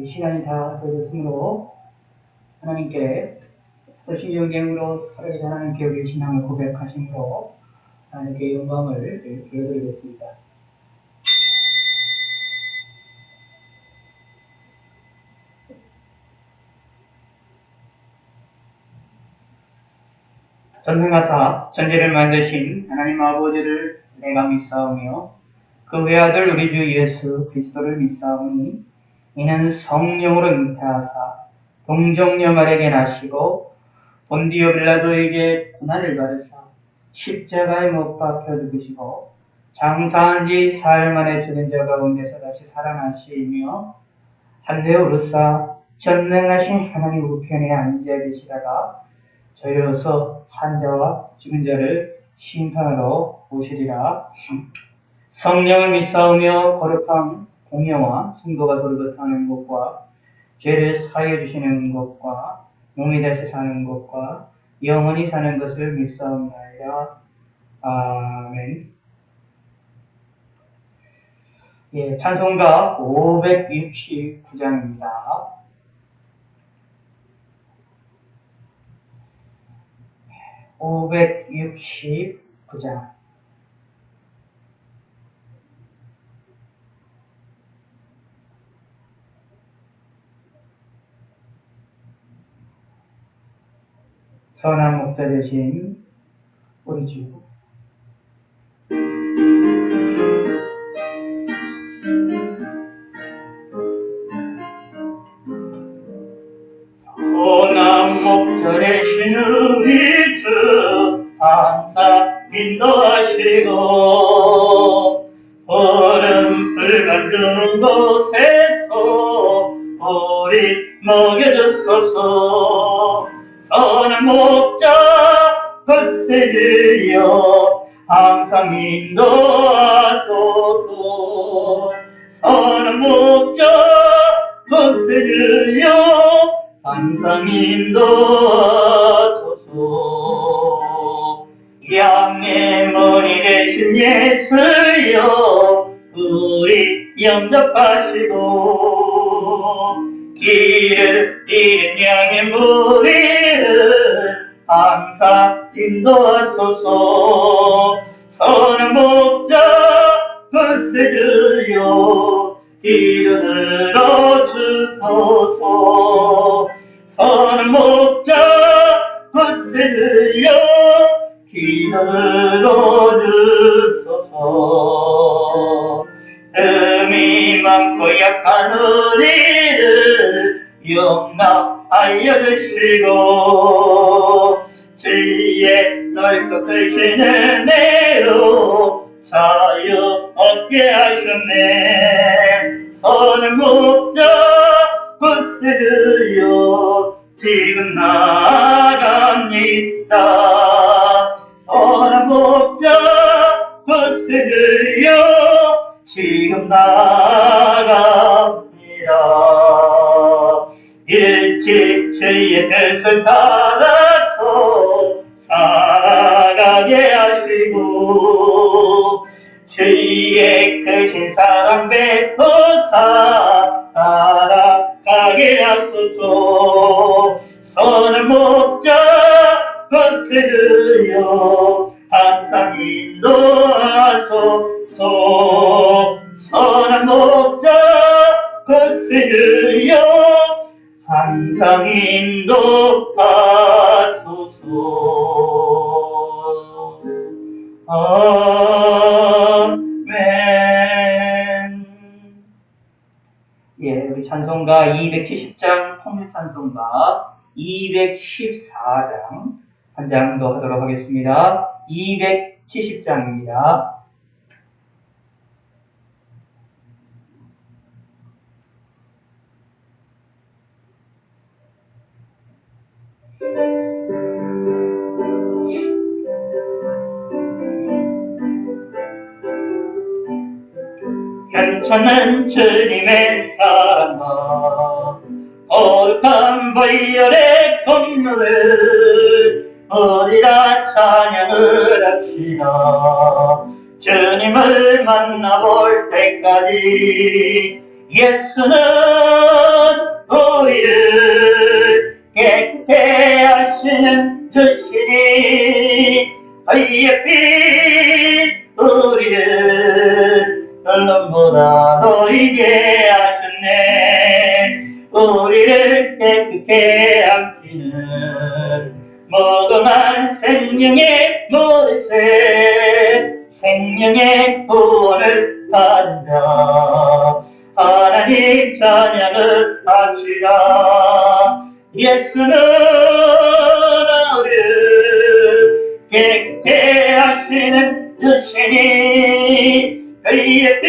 시간이 다 되었으므로 하나님께 또 신경계으로 살아계신 하나님께 우리의 신앙을 고백하심으로 하나님께 영광을 드려드리겠습니다. 전능하사 천지를 만드신 하나님 아버지를 내가 믿사오며 그 외아들 우리 주 예수 그리스도를 믿사오니 이는 성령으로 잉태하사 동정녀 마리아에게 나시고 본디오 빌라도에게 고난을 받으사 십자가에 못 박혀 죽으시고 장사한 지 사흘 만에 죽은 자 가운데서 다시 살아나시며 하늘에 오르사 전능하신 하나님 우편에 앉아 계시다가 저희로서 산자와 죽은 자를 심판하러 오시리라. 성령을 믿사오며 거룩한 공예와 성도가 돌아가는 것과 죄를 사하여 주시는 것과 몸이 다시 사는 것과 영원히 사는 것을 믿사옵나이다. 아멘. 예, 찬송가 569장입니다. (569장) 선한 목자 되신 우리 주 선한 목자 되신 우리 주 항상 인도하시고 얼음불 만드는 곳에서 우리 먹여주소서. 선한 목자 거스르여 항상 인도하소서. 선한 목자 거스르여 항상 인도하소서. 양의 머리 대신 예수여 우리 영접하시고 길을 잃은 양의 머리를 항상 인도하소서. 선한 목자 거스르여 기도 들어주소서. 선한 목자 거스르여 기도 들어주소서. 흠이 많고 약한 우리를 용납하여 주시고 주의 넓고 크신 은혜로 자유 얻게 하셨네. 선한 목자 거스르여 지금 나갑니다. 선한 목자 거스르여 지금 나갑니다. 일찍 주의 뜻을 따라서 살아가게 하시고 주의 크신 사랑 베푸사 따라가게 하소서. 선한 목자 거스르여 항상 인도하소서. 선한 목자 거스르여 항상 인도하소서. 아멘. 예, 우리 찬송가 270장 통일찬송가 214장 한 장 더 하도록 하겠습니다. 270장입니다. 괜찮은 주님의 사랑아 거룩한 보혈의 공로를 우리가 찬양을 합시다. 주님을 만나볼 때까지 예수는 우리를 깨끗게 함키는 무궁한 생명의 모래새 생명의 구원을 받은 자 하나님 찬양을 합시다. 예수는 우리를 깨끗게 하시는 주시니 그의 피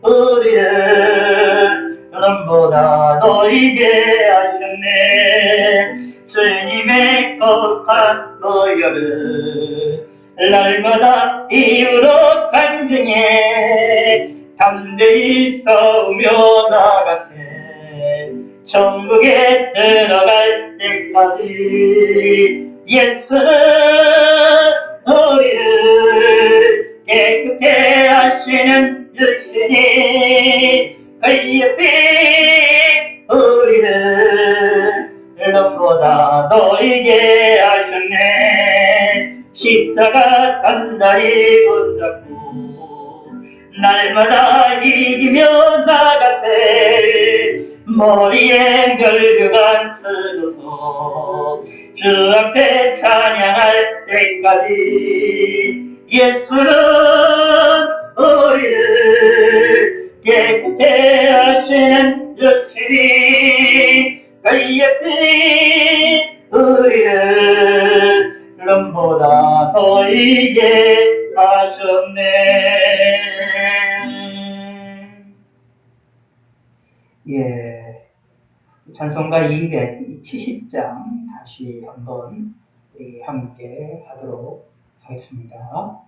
우리를 눈보다 너희게 하셨네. 주님의 거룩한 보혈을 날마다 이유로 간증해 담대히 싸우며 나가세. 천국에 들어갈 때까지 예수는 우리를 깨끗게 하시는 주시니 그의 피 우리를 눈보다 너희게 하셨네. 십자가 단단히 붙잡고 날마다 이기며 나가세. 머리에 멸류관 쓰고서 주 앞에 찬양할 때까지 예수는 우리를 깨끗게 하시는 주시니 그의 피 우리를 눈보다 더 이게 하셨네. 예, 찬송가 270장 다시 한번 함께 하도록 하겠습니다.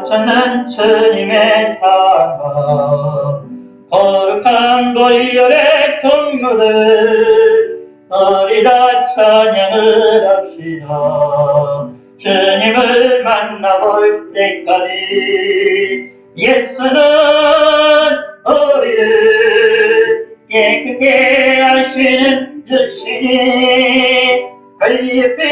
찾는 주님의 사랑 거룩한 보혈의 통로를 어리다 찬양을 합시다. 주님을 만나볼 때까지 예수는 우리를 깨끗게 하시는 주시니 그의 피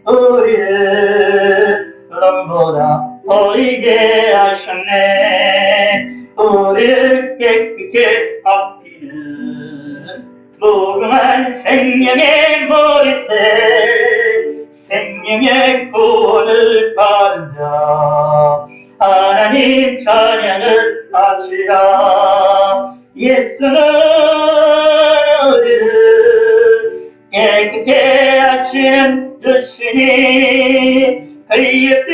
우리를 눈보다 보이게 하셨네. 우리를 깨끗게 합히는 무궁한 생명의 머리새 생명의 구원을 받은 자 하나님 찬양을 합시다. 예수는 우리를 깨끗게 하시는 주시니 그의 피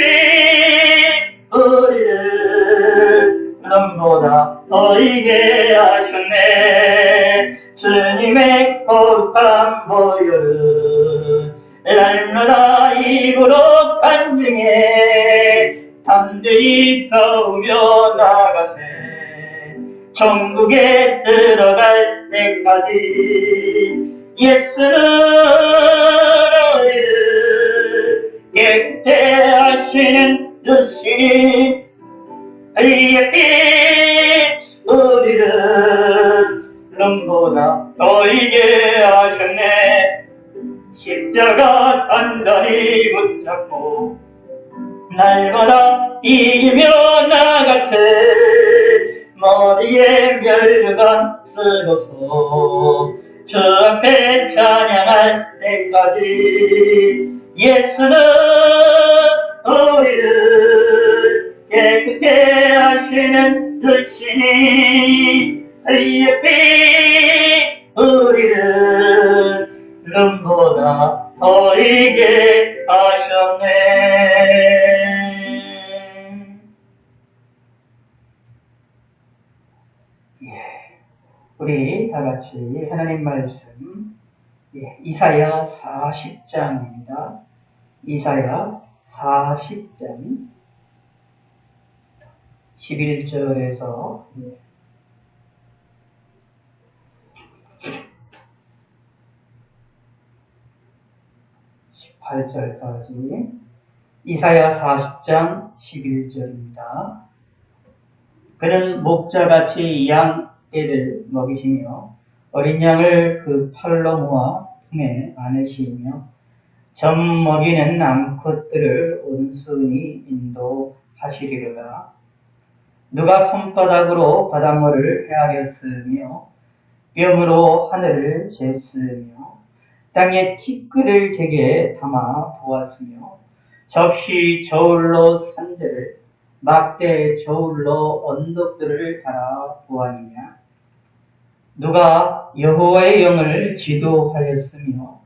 우리를 눈보다 보이게 하셨네. 주님의 거룩한 보혈을 날마다 입으로 간증해 담대히 싸우며 나가세. 천국에 들어갈 때까지 예수는 우리를 깨끗게 하시는 주시니 그의 피 우리를 눈보다 보이게 하셨네. 십자가 단단히 붙잡고 날마다 이기며 나가세. 머리에 멸류관 쓰고서 주 앞에 찬양할 때까지 예수는 우리를 깨끗게 하시는 주시니 그의 피 우리를 눈보다 보이게 하셨네. 우리 다 같이 하나님 말씀 이사야 40장입니다. 이사야 40장 11절에서 18절까지 이사야 40장 11절입니다. 그는 목자같이 양 떼를 먹이시며 어린 양을 그 팔로 모아 품에 안으시며 젖 먹이는 암컷들을 온순히 인도하시리로다. 누가 손바닥으로 바닷물을 헤아렸으며 뼘으로 하늘을 쟀으며 땅에 티끌을 되게 담아 보았으며 접시 저울로 산들을 막대 저울로 언덕들을 달아 보았느냐. 누가 여호와의 영을 지도하였으며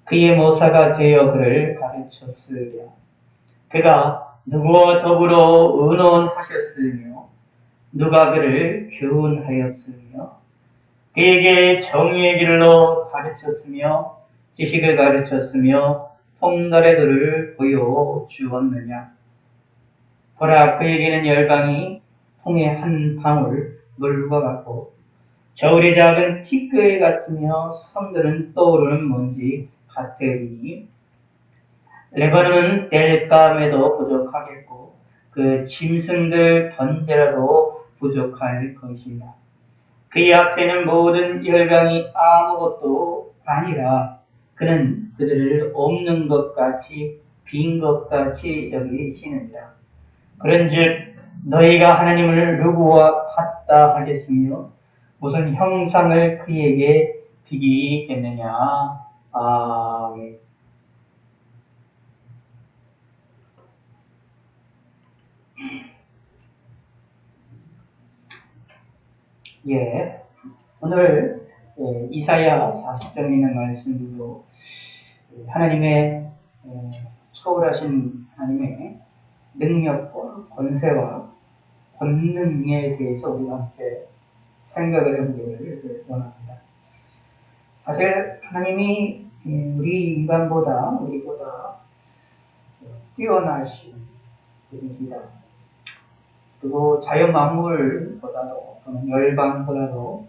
그의 모사가 되어 그를 가르쳤으랴. 그가 누구와 더불어 의논하셨으며 누가 그를 교훈하였으며 그에게 정의의 길로 가르쳤으며 지식을 가르쳤으며 통달의 도를 보여주었느냐. 보라, 그에게는 열방이 통의 한 방울 물과 같고 저울이 작은 티끌 같으며 섬들은 떠오르는 먼지 같으리니 레바논은 땔감에도 부족하겠고 그 짐승들 번제라도 부족할 것이다. 그의 앞에는 모든 열방이 아무것도 아니라 그는 그들을 없는 것 같이 빈 것 같이 여기시느니라. 그런즉 너희가 하나님을 누구와 같다 하겠으며 무슨 형상을 그에게 비기겠느냐. 아멘. 예, 오늘 이사야 40장에 있는 말씀으로 하나님의 초월하신 하나님의 능력과 권세와 권능에 대해서 우리가 함께 생각을 해보기를 원합니다. 사실 하나님이 우리보다 뛰어나신 분이시다. 그리고 자연 만물보다도 또는 열방보다도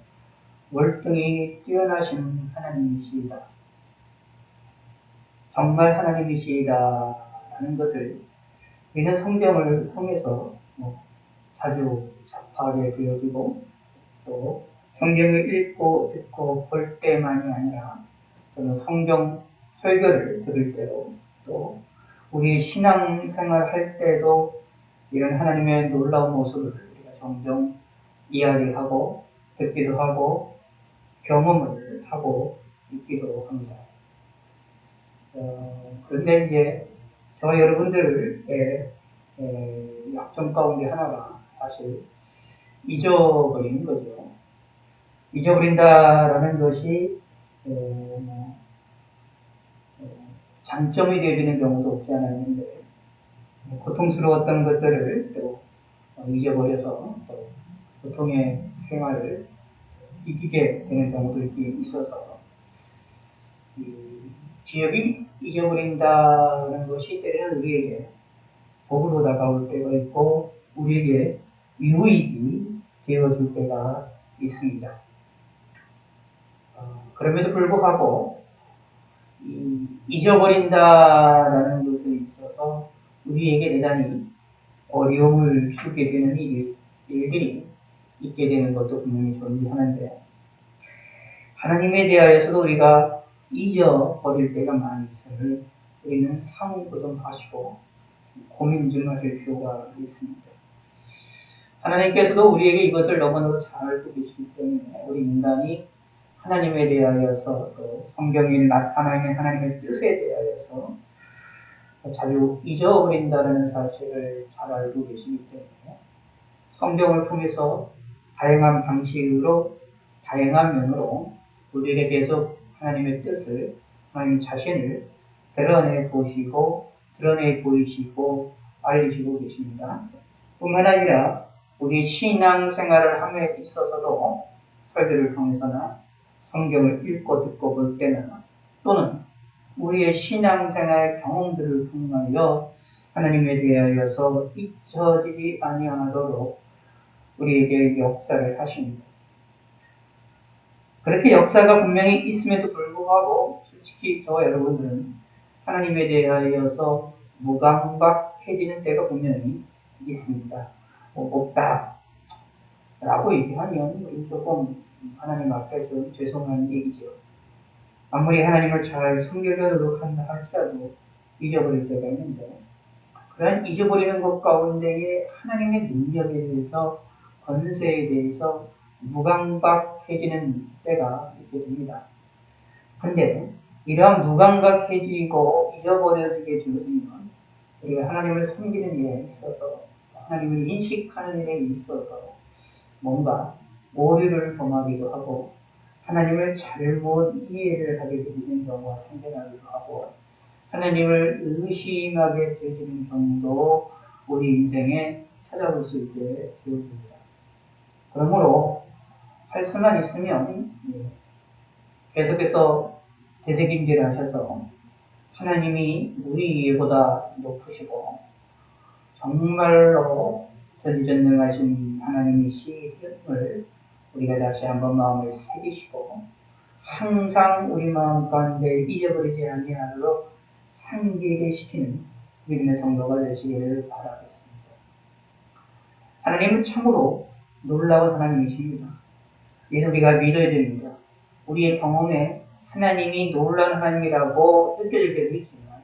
월등히 뛰어나신 하나님이시다. 정말 하나님이시다라는 것을 우리는 성경을 통해서 자주 접하게 되어지고 또 성경을 읽고 듣고 볼 때만이 아니라 또는 성경 설교를 들을 때도 또 우리 신앙생활 할 때도 이런 하나님의 놀라운 모습을 우리가 종종 이야기하고 듣기도 하고 경험을 하고 있기도 합니다. 그런데 이제 저와 여러분들의 약점 가운데 하나가 사실 잊어버리는 거죠. 잊어버린다라는 것이 장점이 되어지는 경우도 없지 않아 있는데 고통스러웠던 것들을 또 잊어버려서 또 고통의 생활을 이기게 되는 경우도 있어서 기억이 잊어버린다는 것이 때로는 우리에게 복으로 다가올 때가 있고 우리에게 유익이 되어줄 때가 있습니다. 그럼에도 불구하고 잊어버린다라는 것에 있어서 우리에게 대단히 어려움을 주게 되는 일들이 있게 되는 것도 분명히 존재하는데 하나님에 대하여서도 우리가 잊어버릴 때가 많이 있음을 우리는 상고 좀 하시고 고민 좀 하실 필요가 있습니다. 하나님께서도 우리에게 이것을 너무나도 잘 알고 계시기 때문에 우리 인간이 하나님에 대하여서 또 성경에 나타나 있는 하나님의 뜻에 대하여서 자주 잊어버린다는 사실을 잘 알고 계시기 때문에 성경을 통해서 다양한 방식으로 다양한 면으로 우리에게 계속 하나님의 뜻을 하나님 자신을 드러내 보시고 드러내 보이시고 알리시고 계십니다. 뿐만 아니라 우리 신앙생활을 함에 있어서도 설교를 통해서나 성경을 읽고 듣고 볼 때는 또는 우리의 신앙생활 경험들을 통하여 하나님에 대하여서 잊혀지지 아니하도록 우리에게 역사를 하십니다. 그렇게 역사가 분명히 있음에도 불구하고 솔직히 저와 여러분들은 하나님에 대하여서 무감각해지는 때가 분명히 있습니다. 없다. 라고 얘기하면 우리 조금 하나님 앞에 좀 죄송한 얘기죠. 아무리 하나님을 잘 섬기려 노력한다 할지라도 잊어버릴 때가 있는데, 그런 잊어버리는 것 가운데에 하나님의 능력에 대해서, 권세에 대해서 무감각해지는 때가 있게 됩니다. 근데 이러한 무감각해지고 잊어버려지게 되면 우리가 하나님을 섬기는 일에 있어서, 하나님을 인식하는 일에 있어서 뭔가 오류를 범하기도 하고, 하나님을 잘못 이해를 하게 되는 경우가 생겨나기도 하고, 하나님을 의심하게 되는 경우도 우리 인생에 찾아올 수 있게 되어집니다. 그러므로 할 수만 있으면 계속해서 되새김질하셔서 하나님이 우리 이해보다 높으시고 정말로 전지전능하신 하나님이심을 우리가 다시 한번 마음을 새기시고 항상 우리 마음 가운데 잊어버리지 아니하도록 상기를 시키는 믿음의 성도가 되시기를 바라겠습니다. 하나님은 참으로 놀라운 하나님이십니다. 이래서 우리가 믿어야 됩니다. 우리의 경험에 하나님이 놀라운 하나님이라고 느껴질 때도 있지만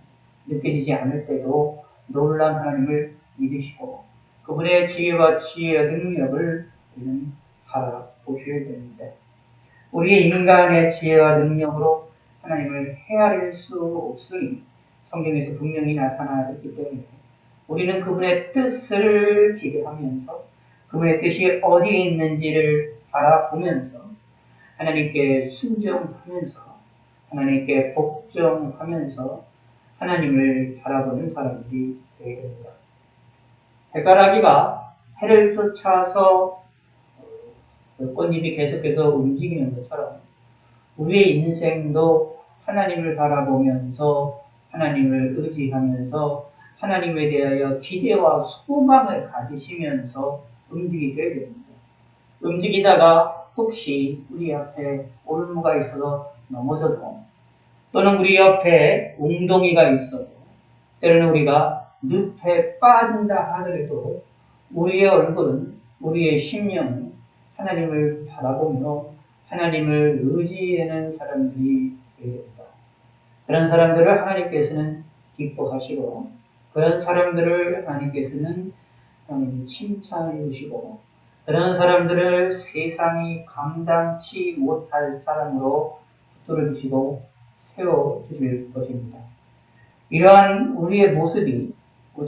느껴지지 않을 때도 놀라운 하나님을 믿으시고 그분의 지혜와 지혜와 능력을 우리는 바라보셔야 됩니다. 우리의 인간의 지혜와 능력으로 하나님을 헤아릴 수 없으니 성경에서 분명히 나타나 있기 때문에 우리는 그분의 뜻을 기대하면서 그분의 뜻이 어디에 있는지를 바라보면서 하나님께 순종하면서 하나님께 복종하면서 하나님을 바라보는 사람들이 되어야 됩니다. 해바라기가 해를 쫓아서 꽃잎이 계속해서 움직이는 것처럼 우리의 인생도 하나님을 바라보면서 하나님을 의지하면서 하나님에 대하여 기대와 소망을 가지시면서 움직이셔야 됩니다. 움직이다가 혹시 우리 앞에 올무가 있어서 넘어져도 또는 우리 옆에 웅덩이가 있어도 때로는 우리가 늪에 빠진다 하더라도 우리의 얼굴은 우리의 심령은 하나님을 바라보며 하나님을 의지하는 사람들이 되어야 됩니다. 그런 사람들을 하나님께서는 기뻐하시고 그런 사람들을 하나님께서는 칭찬해 주시고 그런 사람들을 세상이 감당치 못할 사람으로 붙들어 주시고 세워 주실 것입니다. 이러한 우리의 모습이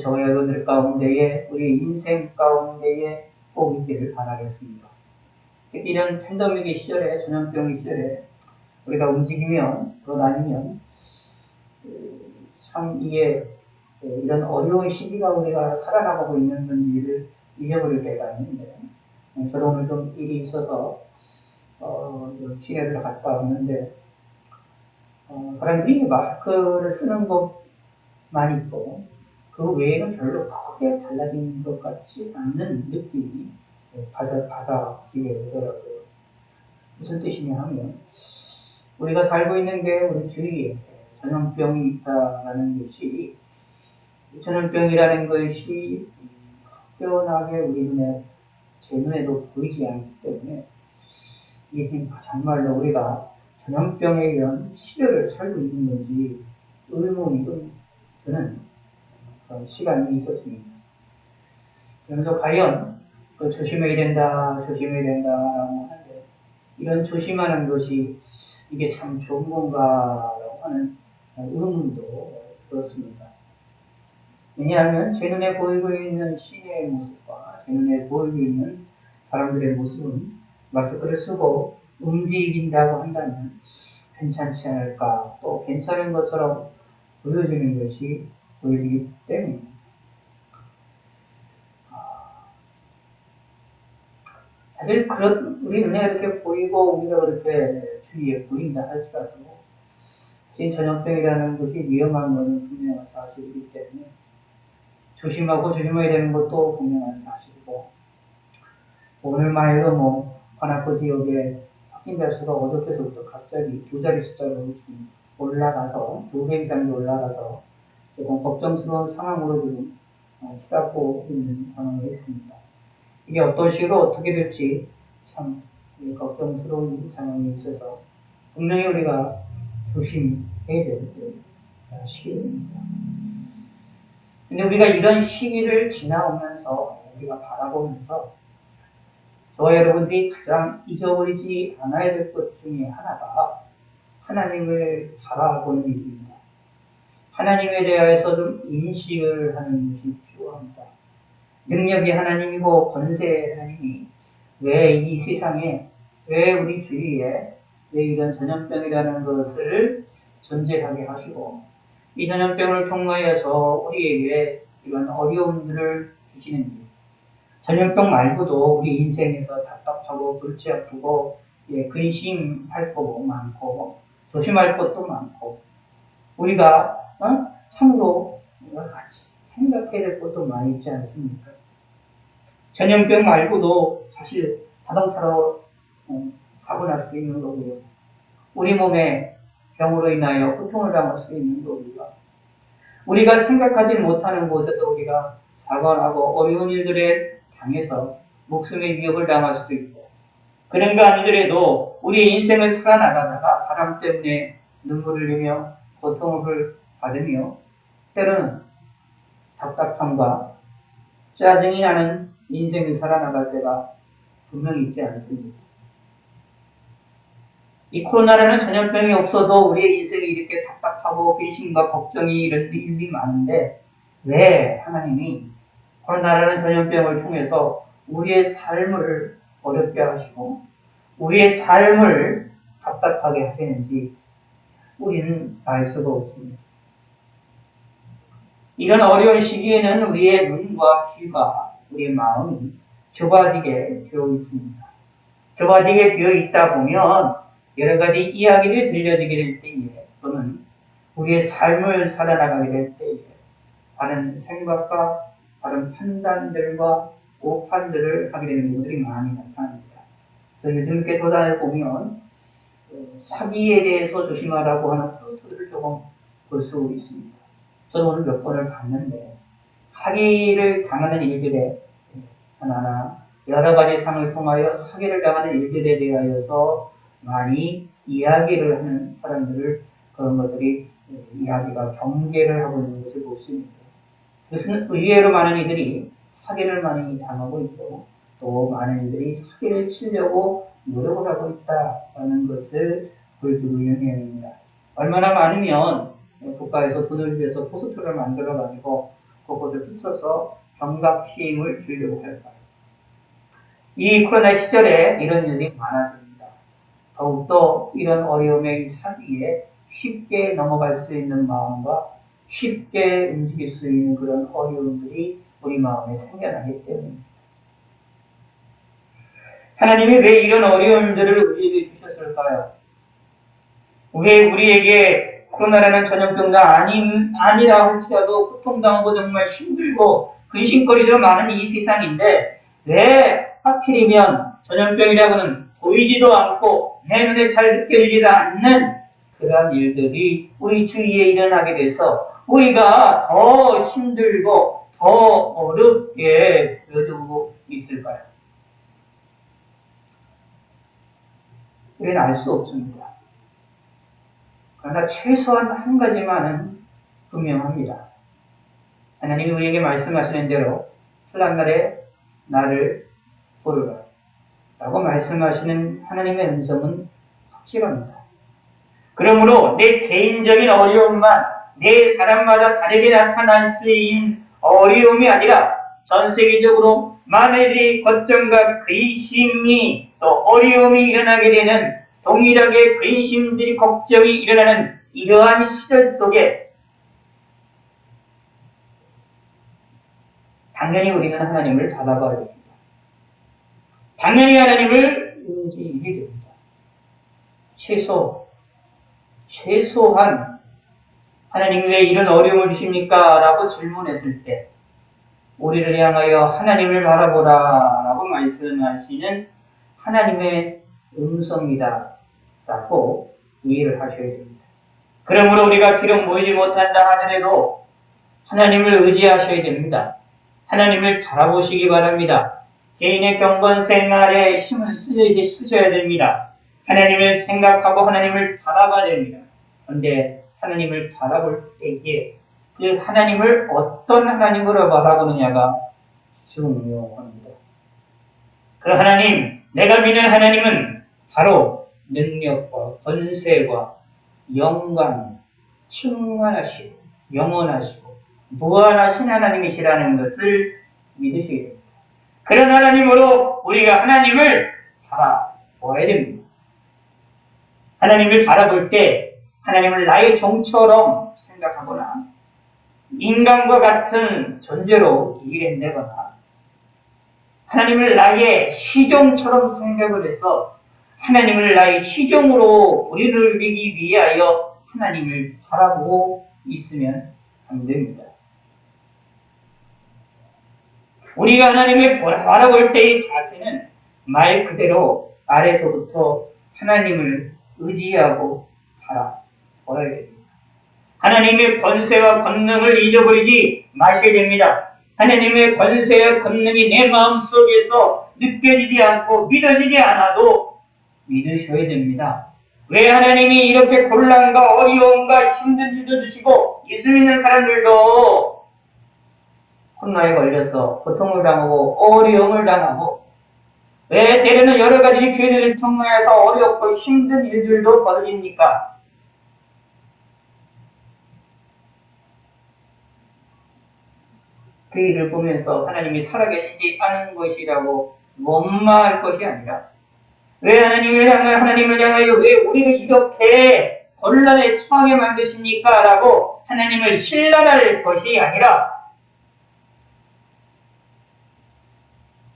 저와 여러분들 가운데에 우리 인생 가운데에 꼭 있기를 바라겠습니다. 이런 팬데믹의 시절에 전염병의 시절에 우리가 움직이면 돌아다니면 참 이게 이런 어려운 시기가 우리가 살아나가고 있는 건지를 잊어버릴 때가 있는데 저도 오늘 좀 일이 있어서 시내를 갔다 왔는데 사람들이 마스크를 쓰는 것만 있고 그 외에는 별로 크게 달라진 것 같지 않는 느낌이 받아지게 되더라고요. 무슨 뜻이냐 하면 우리가 살고 있는 게 우리 주위에 전염병이 있다라는 것이 전염병이라는 것이 확연하게 우리 눈에 제 눈에도 보이지 않기 때문에 이게 정말로 우리가 전염병에 의한 시대를 살고 있는 건지 의문이 좀 드는 그런 시간이 있었습니다. 그러면서 과연 조심해야 된다, 조심해야 된다라고 하는데 이런 조심하는 것이 이게 참 좋은 건가라고 하는 의문도 들었습니다. 왜냐하면 제 눈에 보이고 있는 시내의 모습과 제 눈에 보이고 있는 사람들의 모습은 마스크를 쓰고 움직인다고 한다면 괜찮지 않을까, 또 괜찮은 것처럼 보여지는 것이 보여지기 때문에 사실 우리 눈에 이렇게 보이고 우리가 그렇게 주위에 보인다 할지라도 지금 전염병이라는 것이 위험한 것은 분명한 사실이기 때문에 조심하고 조심해야 되는 것도 분명한 사실이고 오늘만 해도 관악구 지역에 확진자 수가 어저께서부터 갑자기 두 자리 숫자로 올라가서 2배 이상이 올라가서 조금 걱정스러운 상황으로 지금 치닫고 있는 상황이 있습니다. 이게 어떤 식으로 어떻게 될지 참 걱정스러운 상황이 있어서 분명히 우리가 조심해야 될 시기입니다. 근데 우리가 이런 시기를 지나오면서 우리가 바라보면서 저와 여러분들이 가장 잊어버리지 않아야 될 것 중에 하나가 하나님을 바라보는 일입니다. 하나님에 대해서 좀 인식을 하는 것이 필요합니다. 능력이 하나님이고 권세의 하나님이 왜 이 세상에, 왜 우리 주위에 왜 이런 전염병이라는 것을 존재하게 하시고 이 전염병을 통하여서 우리에게 이런 어려움들을 주시는지, 전염병 말고도 우리 인생에서 답답하고 골치 아프고 근심할 것도 많고 조심할 것도 많고 우리가 참으로 여러 가지 생각해야 될 것도 많이 있지 않습니까? 전염병 말고도 사실 자동차로 사고 날 수 있는 거고요. 우리 몸에 병으로 인하여 고통을 당할 수 있는 거고요. 우리가 생각하지 못하는 곳에서 우리가 사고하고 어려운 일들에 당해서 목숨의 위협을 당할 수도 있고, 그런 거 아니더라도 우리 인생을 살아나가다가 사람 때문에 눈물을 흘리며 고통을 받으며 때로는 답답함과 짜증이 나는 인생을 살아나갈 때가 분명히 있지 않습니다. 이 코로나라는 전염병이 없어도 우리의 인생이 이렇게 답답하고 근심과 걱정이 이런 일이 많은데 왜 하나님이 코로나라는 전염병을 통해서 우리의 삶을 어렵게 하시고 우리의 삶을 답답하게 하시는지 우리는 알 수가 없습니다. 이런 어려운 시기에는 우리의 눈과 귀가 우리의 마음이 좁아지게 되어 있습니다. 좁아지게 되어 있다 보면 여러 가지 이야기를 들려지게 될 때에 또는 우리의 삶을 살아나가게 될 때에 다른 생각과 다른 판단들과 오판들을 하게 되는 분들이 많이 나타납니다. 그래서 요즘 이렇게 도단을 보면 사기에 대해서 조심하라고 하는 포인트들을 조금 볼 수 있습니다. 저는 오늘 몇 번을 봤는데 사기를 당하는 일들에 하나하나 여러 가지 상을 통하여 사기를 당하는 일들에 대하여서 많이 이야기를 하는 사람들을 그런 것들이 이야기가 경계를 하고 있는 것을 볼 수 있는데 그것은 의외로 많은 이들이 사기를 많이 당하고 있고 또 많은 이들이 사기를 치려고 노력을 하고 있다는 것을 보여주고 있는 내용입니다. 얼마나 많으면 국가에서 돈을 위해서 포스터를 만들어가지고 그것을 붙여서 경각심을 주려고 할까요? 이 코로나 시절에 이런 일이 많아집니다. 더욱더 이런 어려움의 사기에 쉽게 넘어갈 수 있는 마음과 쉽게 움직일 수 있는 그런 어려움들이 우리 마음에 생겨나기 때문입니다. 하나님이 왜 이런 어려움들을 우리에게 주셨을까요? 왜 우리에게 코로나라는 전염병도 아니라 할지라도 고통당하고 정말 힘들고 근심거리도 많은 이 세상인데 왜 하필이면 전염병이라고는 보이지도 않고 내 눈에 잘 느껴지지도 않는 그러한 일들이 우리 주위에 일어나게 돼서 우리가 더 힘들고 더 어렵게 되어지고 있을까요? 우리는 알 수 없습니다. 그러나 최소한 한 가지만은 분명합니다. 하나님이 우리에게 말씀하시는 대로 훌란날에 나를 부르라 라고 말씀하시는 하나님의 음성은 확실합니다. 그러므로 내 개인적인 어려움만 내 사람마다 다르게 나타날 수 있는 어려움이 아니라 전 세계적으로 많은 이들이 걱정과 근심이 또 어려움이 일어나게 되는 동일하게 근심들이 걱정이 일어나는 이러한 시절 속에 당연히 우리는 하나님을 바라봐야 됩니다. 당연히 하나님을 의지해야 됩니다. 최소한 하나님 왜 이런 어려움을 주십니까? 라고 질문했을 때 우리를 향하여 하나님을 바라보라 라고 말씀하시는 하나님의 음성이다 라고 이해를 하셔야 됩니다. 그러므로 우리가 비록 모이지 못한다 하더라도 하나님을 의지하셔야 됩니다. 하나님을 바라보시기 바랍니다. 개인의 경건 생활에 힘을 쓰셔야 됩니다. 하나님을 생각하고 하나님을 바라봐야 됩니다. 그런데 하나님을 바라볼 때에 그 하나님을 어떤 하나님으로 바라보느냐가 중요합니다. 그 하나님, 내가 믿는 하나님은 바로 능력과 권세와 영광, 충만하시고 영원하시고 무한하신 하나님이시라는 것을 믿으시게 됩니다. 그런 하나님으로 우리가 하나님을 바라봐야 됩니다. 하나님을 바라볼 때 하나님을 나의 종처럼 생각하거나 인간과 같은 존재로 이해한다거나 하나님을 나의 시종처럼 생각을 해서 하나님을 나의 시종으로 우리를 믿기 위하여 하나님을 바라보고 있으면 안 됩니다. 우리가 하나님을 바라볼 때의 자세는 말 그대로 아래서부터 하나님을 의지하고 바라봐야 됩니다. 하나님의 권세와 권능을 잊어버리지 마셔야 됩니다. 하나님의 권세와 권능이 내 마음속에서 느껴지지 않고 믿어지지 않아도 믿으셔야 됩니다. 왜 하나님이 이렇게 곤란과 어려움과 힘든 일도 주시고 예수 믿는 사람들도 코로나에 걸려서 고통을 당하고 어려움을 당하고 왜 때로는 여러 가지 교회들을 통해서 어렵고 힘든 일들도 벌어집니까? 그 일을 보면서 하나님이 살아계시지 않은 것이라고 원망할 것이 아니라 왜 하나님을 향하여 왜 우리를 이렇게 곤란에 처하게 만드십니까? 라고 하나님을 신랄할 것이 아니라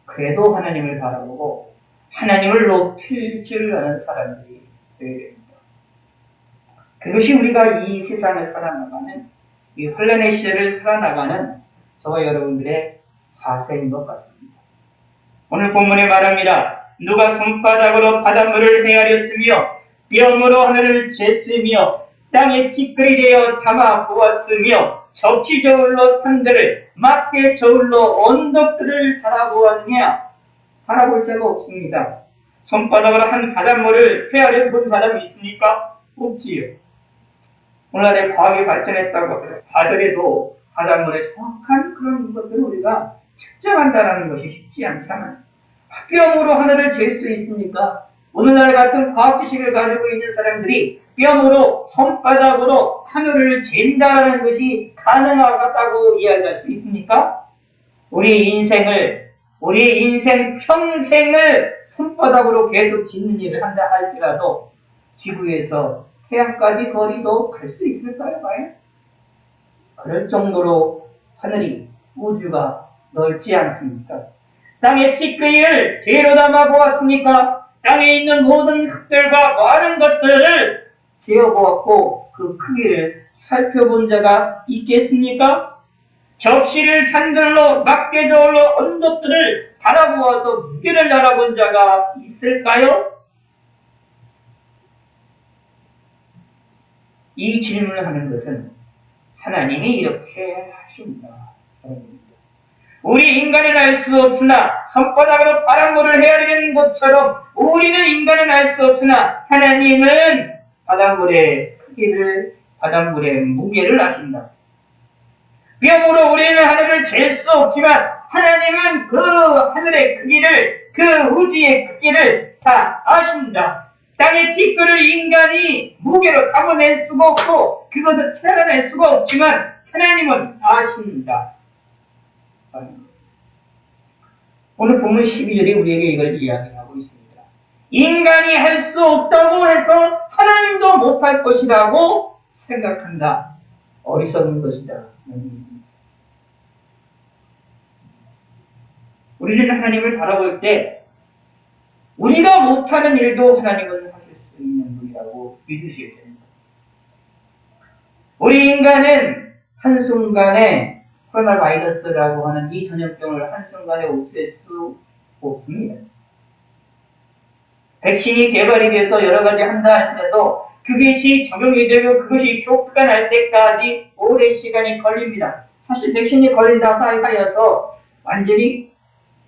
그래도 하나님을 바라보고 하나님을 높일 줄 아는 사람들이 되어야 됩니다. 그것이 우리가 이 세상을 살아나가는 이 혼란의 시대를 살아나가는 저와 여러분들의 자세인 것 같습니다. 오늘 본문에 말합니다. 누가 손바닥으로 바닷물을 헤아렸으며 뼘으로 하늘을 쟀으며 땅에 티끌이 되어 담아 보았으며 적시 저울로 산들을 막대 저울로 언덕들을 바라보았느냐? 바라볼 자가 없습니다. 손바닥으로 한 바닷물을 헤아려 본 사람이 있습니까? 없지요. 오늘날에 과학이 발전했다고 하더라도 바닷물의 정확한 그런 것들을 우리가 측정한다는 것이 쉽지 않잖아요. 뼘으로 하늘을 잴 수 있습니까? 오늘날 같은 과학 지식을 가지고 있는 사람들이 뼘으로 손바닥으로 하늘을 잰다는 것이 가능하다고 이야기할 수 있습니까? 우리 인생 평생을 손바닥으로 계속 짓는 일을 한다 할지라도 지구에서 태양까지 거리도 갈 수 있을까요? 과연? 그럴 정도로 하늘이 우주가 넓지 않습니까? 땅의 티끌을 뒤로 담아 보았습니까? 땅에 있는 모든 흙들과 많은 것들을 재어보았고 그 크기를 살펴본 자가 있겠습니까? 접시를 잔들로 막대 저울로 언덕들을 바라보아서 무게를 알아본 자가 있을까요? 이 질문을 하는 것은 하나님이 이렇게 하신다. 우리 인간은 알 수 없으나 손바닥으로 바닷물을 헤아리는 것처럼 우리는 인간은 알 수 없으나 하나님은 바닷물의 크기를 바닷물의 무게를 아신다. 뼘으로 우리는 하늘을 잴 수 없지만 하나님은 그 하늘의 크기를 그 우주의 크기를 다 아신다. 땅의 티끌을 인간이 무게로 담아낼 수가 없고 그것을 찾아낼 수가 없지만 하나님은 아신다. 오늘 본문 12절이 우리에게 이걸 이야기하고 있습니다. 인간이 할 수 없다고 해서 하나님도 못할 것이라고 생각한다. 어리석은 것이다. 우리는 하나님을 바라볼 때 우리가 못하는 일도 하나님은 하실 수 있는 분이라고 믿으셔야 됩니다. 우리 인간은 한순간에 코로나 바이러스라고 하는 이 전염병을 한순간에 없앨 수 없습니다. 백신이 개발이 돼서 여러 가지 한다 할지라도 그것이 적용이 되고 그것이 효과가 날 때까지 오랜 시간이 걸립니다. 사실 백신이 걸린다고 하여서 완전히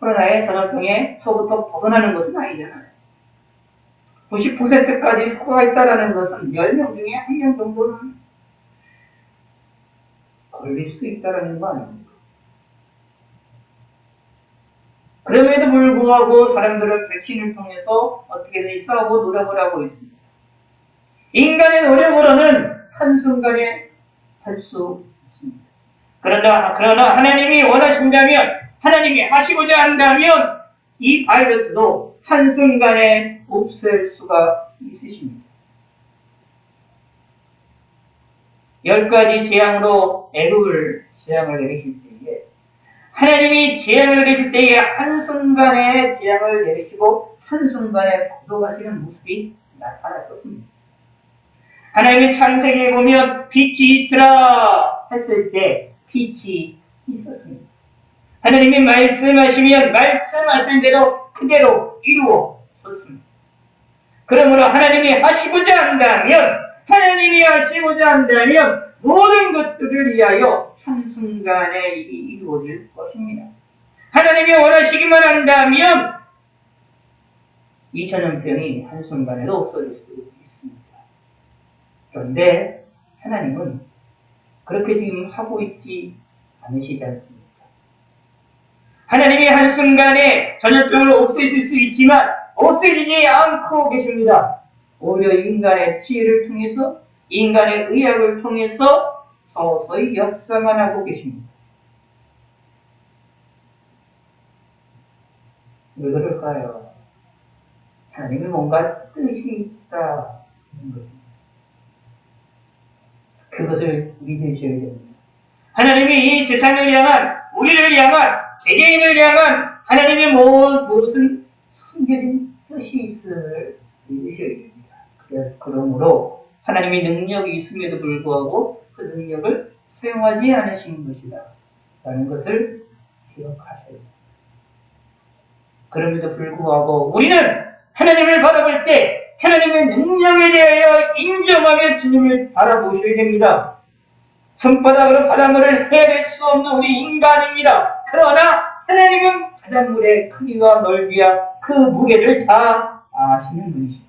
코로나의 전염병에서부터 벗어나는 것은 아니잖아요. 90%까지 효과가 있다는 것은 10명 중에 1명 정도는 걸릴 수도 있다는 거 아닙니까? 그럼에도 불구하고 사람들은 백신을 통해서 어떻게든 싸우고 노력을 하고 있습니다. 인간의 노력으로는 한순간에 할 수 없습니다. 그러나 하나님이 원하신다면, 하나님이 하시고자 한다면 이 바이러스도 한순간에 없앨 수가 있으십니다. 10가지 재앙으로 애굽을 재앙을 내리실 때에 하나님이 재앙을 내리실 때에 한순간에 재앙을 내리시고 한순간에 거둬가시는 모습이 나타났었습니다. 하나님의 창세기에 보면 빛이 있으라 했을 때 빛이 있었습니다. 하나님이 말씀하시면 말씀하시는 대로 그대로 이루어졌습니다. 그러므로 하나님이 하시고자 한다면 모든 것들을 위하여 한순간에 이루어질 것입니다. 하나님이 원하시기만 한다면 이 전염병이 한순간에도 없어질 수 있습니다. 그런데 하나님은 그렇게 지금 하고 있지 않으시지 않습니까? 하나님이 한순간에 전염병을 없애실 수 있지만 없애지지 않고 계십니다. 오히려 인간의 지혜를 통해서, 인간의 의학을 통해서 서서히 역사만 하고 계십니다. 왜 그럴까요? 하나님이 뭔가 뜻이 있다는 것입니다. 그것을 믿으셔야 됩니다. 하나님이 이 세상을 향한, 우리를 향한, 개개인을 향한 하나님의 무슨 숨겨진 뜻이 있을 믿으셔야 됩니다. 그러므로 하나님의 능력이 있음에도 불구하고 그 능력을 사용하지 않으신 것이다 라는 것을 기억하셔야 됩니다. 그럼에도 불구하고 우리는 하나님을 바라볼 때 하나님의 능력에 대하여 인정하며 주님을 바라보셔야 됩니다. 손바닥으로 바닷물을 헤아릴 수 없는 우리 인간입니다. 그러나 하나님은 바닷물의 크기와 넓이와 그 무게를 다 아시는 분이십니다.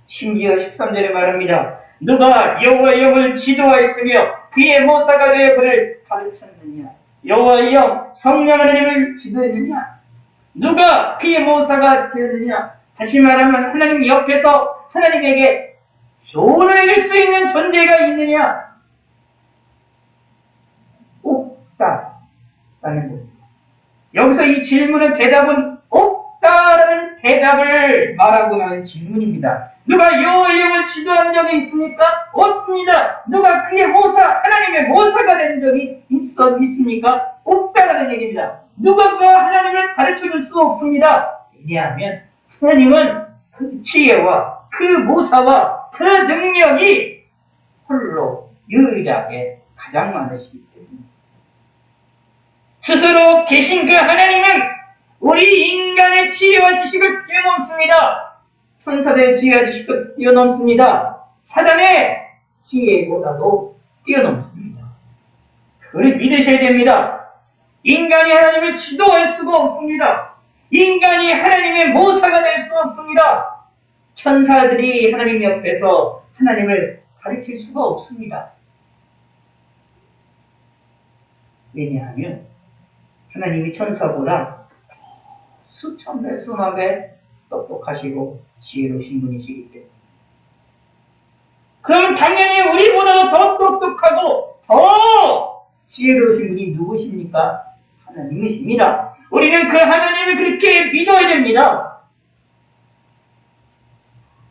심지어 13절에 말합니다. 누가 여호와의 영을 지도하였으며 그의 모사가 되어 그를 가르쳤느냐? 여호와의 영 성령 하나님을 지도했느냐? 누가 그의 모사가 되었느냐? 다시 말하면 하나님 옆에서 하나님에게 조언을 해줄 수 있는 존재가 있느냐? 없다라는 겁니다. 여기서 이 질문의 대답은 없다라는 대답을 말하고 나는 질문입니다. 누가 여호와의 영을 지도한 적이 있습니까? 없습니다. 누가 그의 모사, 하나님의 모사가 된 적이 있습니까? 없다라는 얘기입니다. 누가 그 하나님을 가르쳐줄 수 없습니다. 왜냐하면 하나님은 그 지혜와 그 모사와 그 능력이 홀로 유일하게 가장 많으시기 때문입니다. 스스로 계신 그 하나님은 우리 인간의 지혜와 지식을 뛰어넘습니다. 천사들의 지혜와 지식도 뛰어넘습니다. 사단의 지혜보다도 뛰어넘습니다. 그걸 믿으셔야 됩니다. 인간이 하나님을 지도할 수가 없습니다. 인간이 하나님의 모사가 될 수 없습니다. 천사들이 하나님 옆에서 하나님을 가르칠 수가 없습니다. 왜냐하면 하나님이 천사보다 수천 배, 수만 배 똑똑하시고 지혜로우신 분이시기 때문에. 그럼 당연히 우리보다도 더 똑똑하고 더 지혜로우신 분이 누구십니까? 하나님이십니다. 우리는 그 하나님을 그렇게 믿어야 됩니다.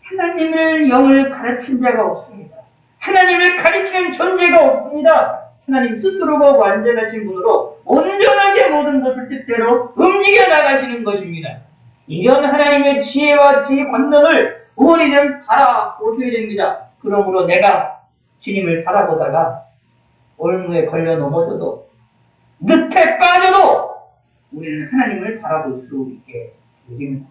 하나님을 영을 가르친 자가 없습니다. 하나님을 가르치는 존재가 없습니다. 하나님 스스로가 완전하신 분으로 온전하게 모든 것을 뜻대로 움직여 나가시는 것입니다. 이런 하나님의 지혜와 지혜 권능을 우리는 바라보셔야 됩니다. 그러므로 내가 주님을 바라보다가 올무에 걸려 넘어져도 늪에 빠져도 우리는 하나님을 바라볼 수 있게 되십니다.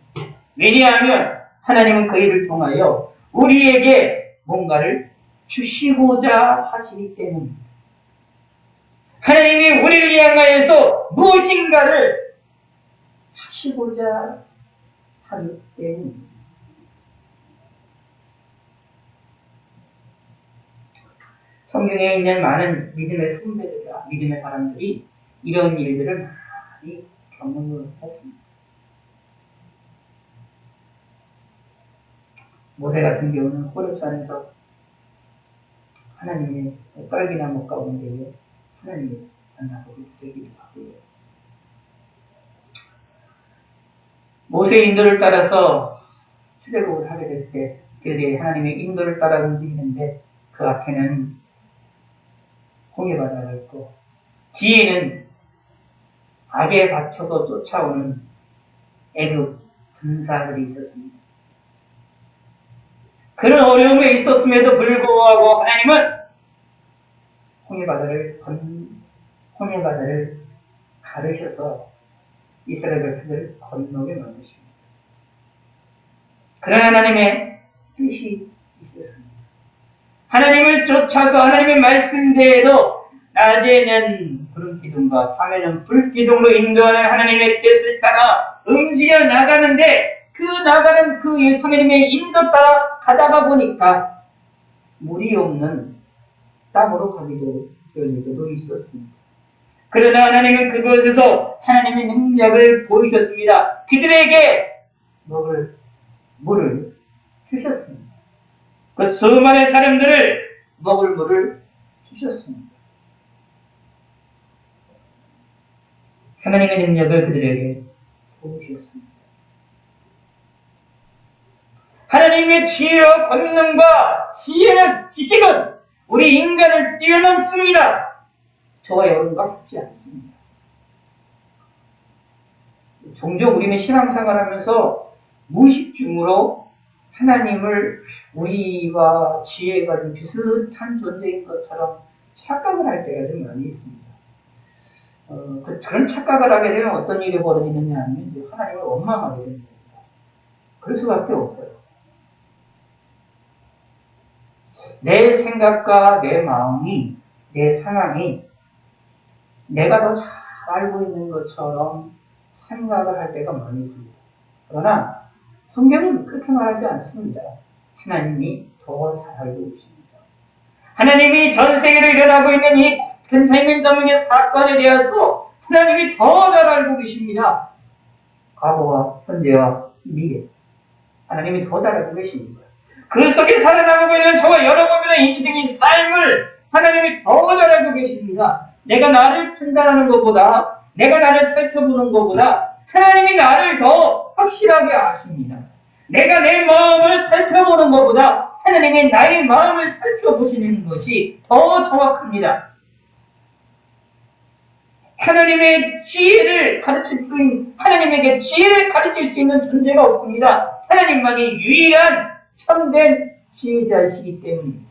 왜냐하면 하나님은 그 일을 통하여 우리에게 뭔가를 주시고자 하시기 때문입니다. 하나님이 우리를 향하여서 무엇인가를 하시고자 하기 때문입니다. 성경에 있는 많은 믿음의 선배들이나 믿음의 사람들이 이런 일들을 많이 경험을 했습니다. 모세 같은 경우는 호렙산에서 하나님의 딸기나무 가운데에 하나님이 만나고 되기도 하고요. 모세의 인도를 따라서 출애굽을 하게 될 때 그들이 하나님의 인도를 따라 움직이는데 그 앞에는 홍해바다가 있고 뒤에는 악에 갇혀서 쫓아오는 애굽 군사들이 있었습니다. 그런 어려움에 있었음에도 불구하고 하나님은 홍해바다를 가르셔서 이스라엘 백성들을 건너게 만드십니다. 그런 하나님의 뜻이 있었습니다. 하나님을 쫓아서 하나님의 말씀대로 낮에는 구름 기둥과 밤에는 불 기둥으로 인도하는 하나님의 뜻을 따라 움직여 나가는데 그 나가는 그 예수 하나님의 인도 따라 가다가 보니까 물이 없는 땅으로 가기도 열리도 있었습니다. 그러나 하나님은 그곳에서 하나님의 능력을 보이셨습니다. 그들에게 물을 주셨습니다. 그 수많은 사람들을 먹을 물을 주셨습니다. 하나님의 능력을 그들에게 보여주셨습니다. 하나님의 지혜와 권능과 지식은 우리 인간을 뛰어넘습니다. 저와 여러분과 같지 않습니다. 종종 우리는 신앙생활하면서 무의식 중으로 하나님을 우리와 지혜가 좀 비슷한 존재인 것처럼 착각을 할 때가 좀 많이 있습니다. 그런 착각을 하게 되면 어떤 일이 벌어지느냐 하면 하나님을 원망하게 됩니다. 그럴 수밖에 없어요. 내 생각과 내 마음이, 내 상황이 내가 더 잘 알고 있는 것처럼 생각을 할 때가 많이 있습니다. 그러나 성경은 그렇게 말하지 않습니다. 하나님이 더 잘 알고 계십니다. 하나님이 전 세계로 일어나고 있는 이 펜타민더민의 사건에 대해서 하나님이 더 잘 알고 계십니다. 과거와 현재와 미래. 하나님이 더 잘 알고 계십니다. 그 속에 살아남고 있는 저와 여러분의 인생의 삶을 하나님이 더 잘 알고 계십니다. 내가 나를 판단하는 것보다, 내가 나를 살펴보는 것보다 하나님이 나를 더 확실하게 아십니다. 내가 내 마음을 살펴보는 것보다 하나님이 나의 마음을 살펴보시는 것이 더 정확합니다. 하나님의 지혜를 가르칠 수 있는, 하나님에게 지혜를 가르칠 수 있는 존재가 없습니다. 하나님만이 유일한 참된 지혜자이시기 때문입니다.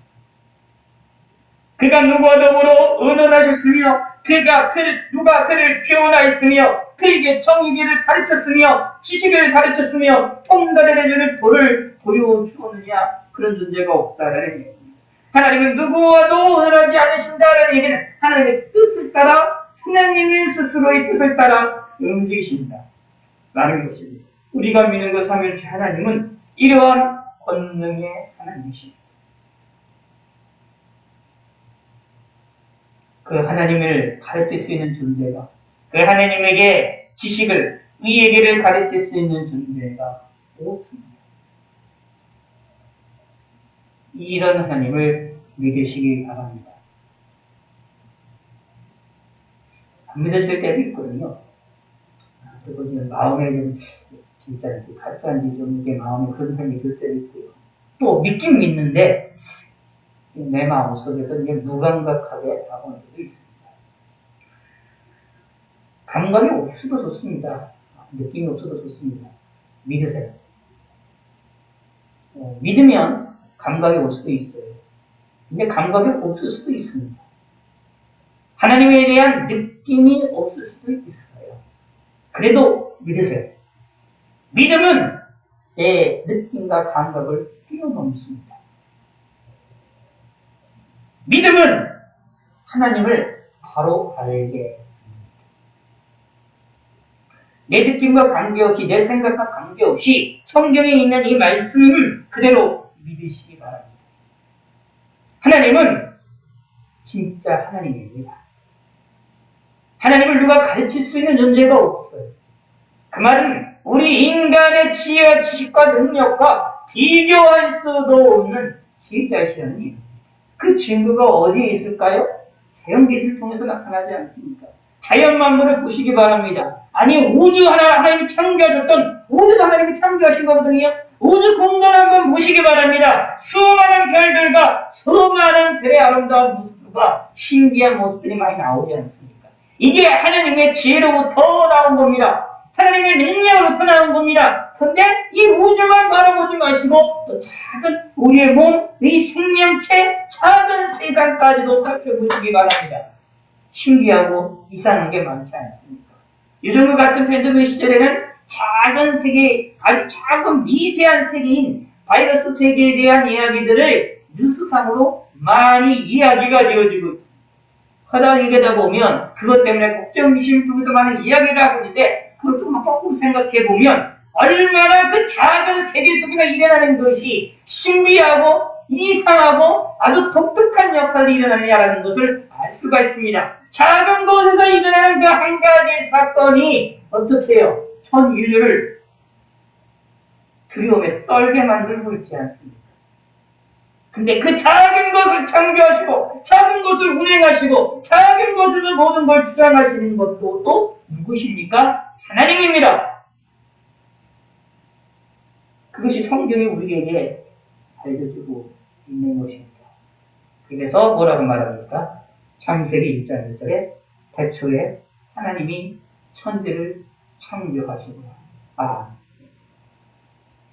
그가 누구와 더불어 의논하셨으며 누가 그를 교훈하였으며 그에게 정의를 가르쳤으며 지식을 가르쳤으며 통달을 해주는 도를 보여주었느냐. 그런 존재가 없다라는 얘기입니다. 하나님은 누구와도 의논하지 않으신다라는 얘기는 하나님의 뜻을 따라 하나님의 스스로의 뜻을 따라 움직이신다 라는 것입니다. 우리가 믿는 그 삼위일체 하나님은 이러한 권능의 하나님이십니다. 그 하나님을 가르칠 수 있는 존재가, 그 하나님에게 지식을, 우리에게를 가르칠 수 있는 존재가 없습니다. 이런 하나님을 믿으시기 바랍니다. 안 믿으실 때도 있거든요. 그리고 마음에 좀 진짜 가짜인지 좀 이게 마음에 그런 생각이 들 때도 있고요. 또 믿긴 믿는데 내 마음속에서 이제 무감각하게 다가오는 때도 있습니다. 감각이 없어도 좋습니다. 느낌이 없어도 좋습니다. 믿으세요. 믿으면 감각이 올 수도 있어요. 근데 감각이 없을 수도 있습니다. 하나님에 대한 느낌이 없을 수도 있어요. 그래도 믿으세요. 믿음은 내 느낌과 감각을 뛰어넘습니다. 믿음은 하나님을 바로 알게 합니다. 내 느낌과 관계없이, 내 생각과 관계없이 성경에 있는 이 말씀을 그대로 믿으시기 바랍니다. 하나님은 진짜 하나님입니다. 하나님을 누가 가르칠 수 있는 존재가 없어요. 그 말은 우리 인간의 지혜와 지식과 능력과 비교할 수도 없는 지혜자이시라는 얘기입니다. 그 증거가 어디에 있을까요? 자연계시를 통해서 나타나지 않습니까? 자연 만물을 보시기 바랍니다. 아니, 우주 하나님이 창조하셨던, 우주도 하나님이 창조하신 거거든요. 우주 공간 한번 보시기 바랍니다. 수많은 별들과 수많은 별의 아름다운 모습과 신기한 모습들이 많이 나오지 않습니까? 이게 하나님의 지혜로부터 나온 겁니다. 하나님의 능력으로부터 나온 겁니다. 그런데 이 우주만 바라보지 마시고 또 작은 우리의 몸, 이 생명체, 작은 세상까지도 살펴보시기 바랍니다. 신기하고 이상한 게 많지 않습니까? 요즘 같은 팬데믹 시절에는 작은 세계, 아주 작은 미세한 세계인 바이러스 세계에 대한 이야기들을 뉴스상으로 많이 이야기가 되어지고 있습니다. 하다 얘기하다 보면 그것 때문에 걱정의심을 통해서 많은 이야기를 하고 있는데 그걸 좀 거꾸로 생각해 보면 얼마나 그 작은 세계 속에서 일어나는 것이 신비하고 이상하고 아주 독특한 역사들이 일어나느냐라는 것을 알 수가 있습니다. 작은 곳에서 일어나는 그 한 가지 사건이 어떻게 해요? 전 인류를 두려움에 떨게 만들고 있지 않습니까? 근데 그 작은 것을 창조하시고 작은 것을 운행하시고 작은 것에서 모든 걸 주장하시는 것도 또 누구십니까? 하나님입니다. 그것이 성경이 우리에게 알려주고 있는 것입니다. 그래서 뭐라고 말합니까? 창세기 1장 1절에 태초에 하나님이 천지를 창조하시구나.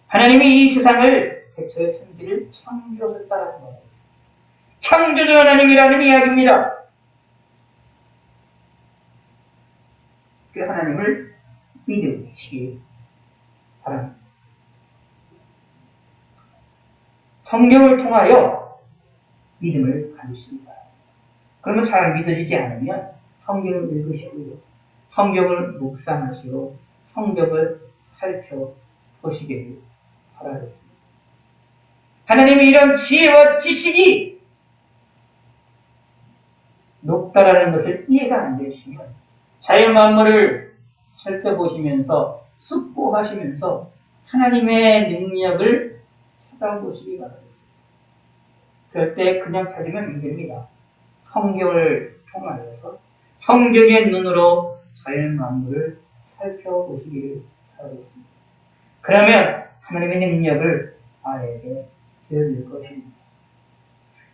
하나님이 이 세상을 태초에 천지를 창조하셨다라는 겁니다. 창조주 하나님이라는 이야기입니다. 그 하나님을 믿으시기 바랍니다. 성경을 통하여 믿음을 가지십니다. 그러면 잘 믿어지지 않으면 성경을 읽으시고요. 성경을 묵상하시고 성경을 살펴보시길 바라겠습니다. 하나님의 이런 지혜와 지식이 높다라는 것을 이해가 안 되시면 자연 만물을 살펴보시면서 숙고하시면서 하나님의 능력을 찾아보시기 바랍니다. 그럴 때 그냥 찾으면 안 됩니다. 성경을 통하여서 성경의 눈으로 자연 만물을 살펴보시기를 바라겠습니다. 그러면 하나님의 능력을 알게 되어질 것입니다.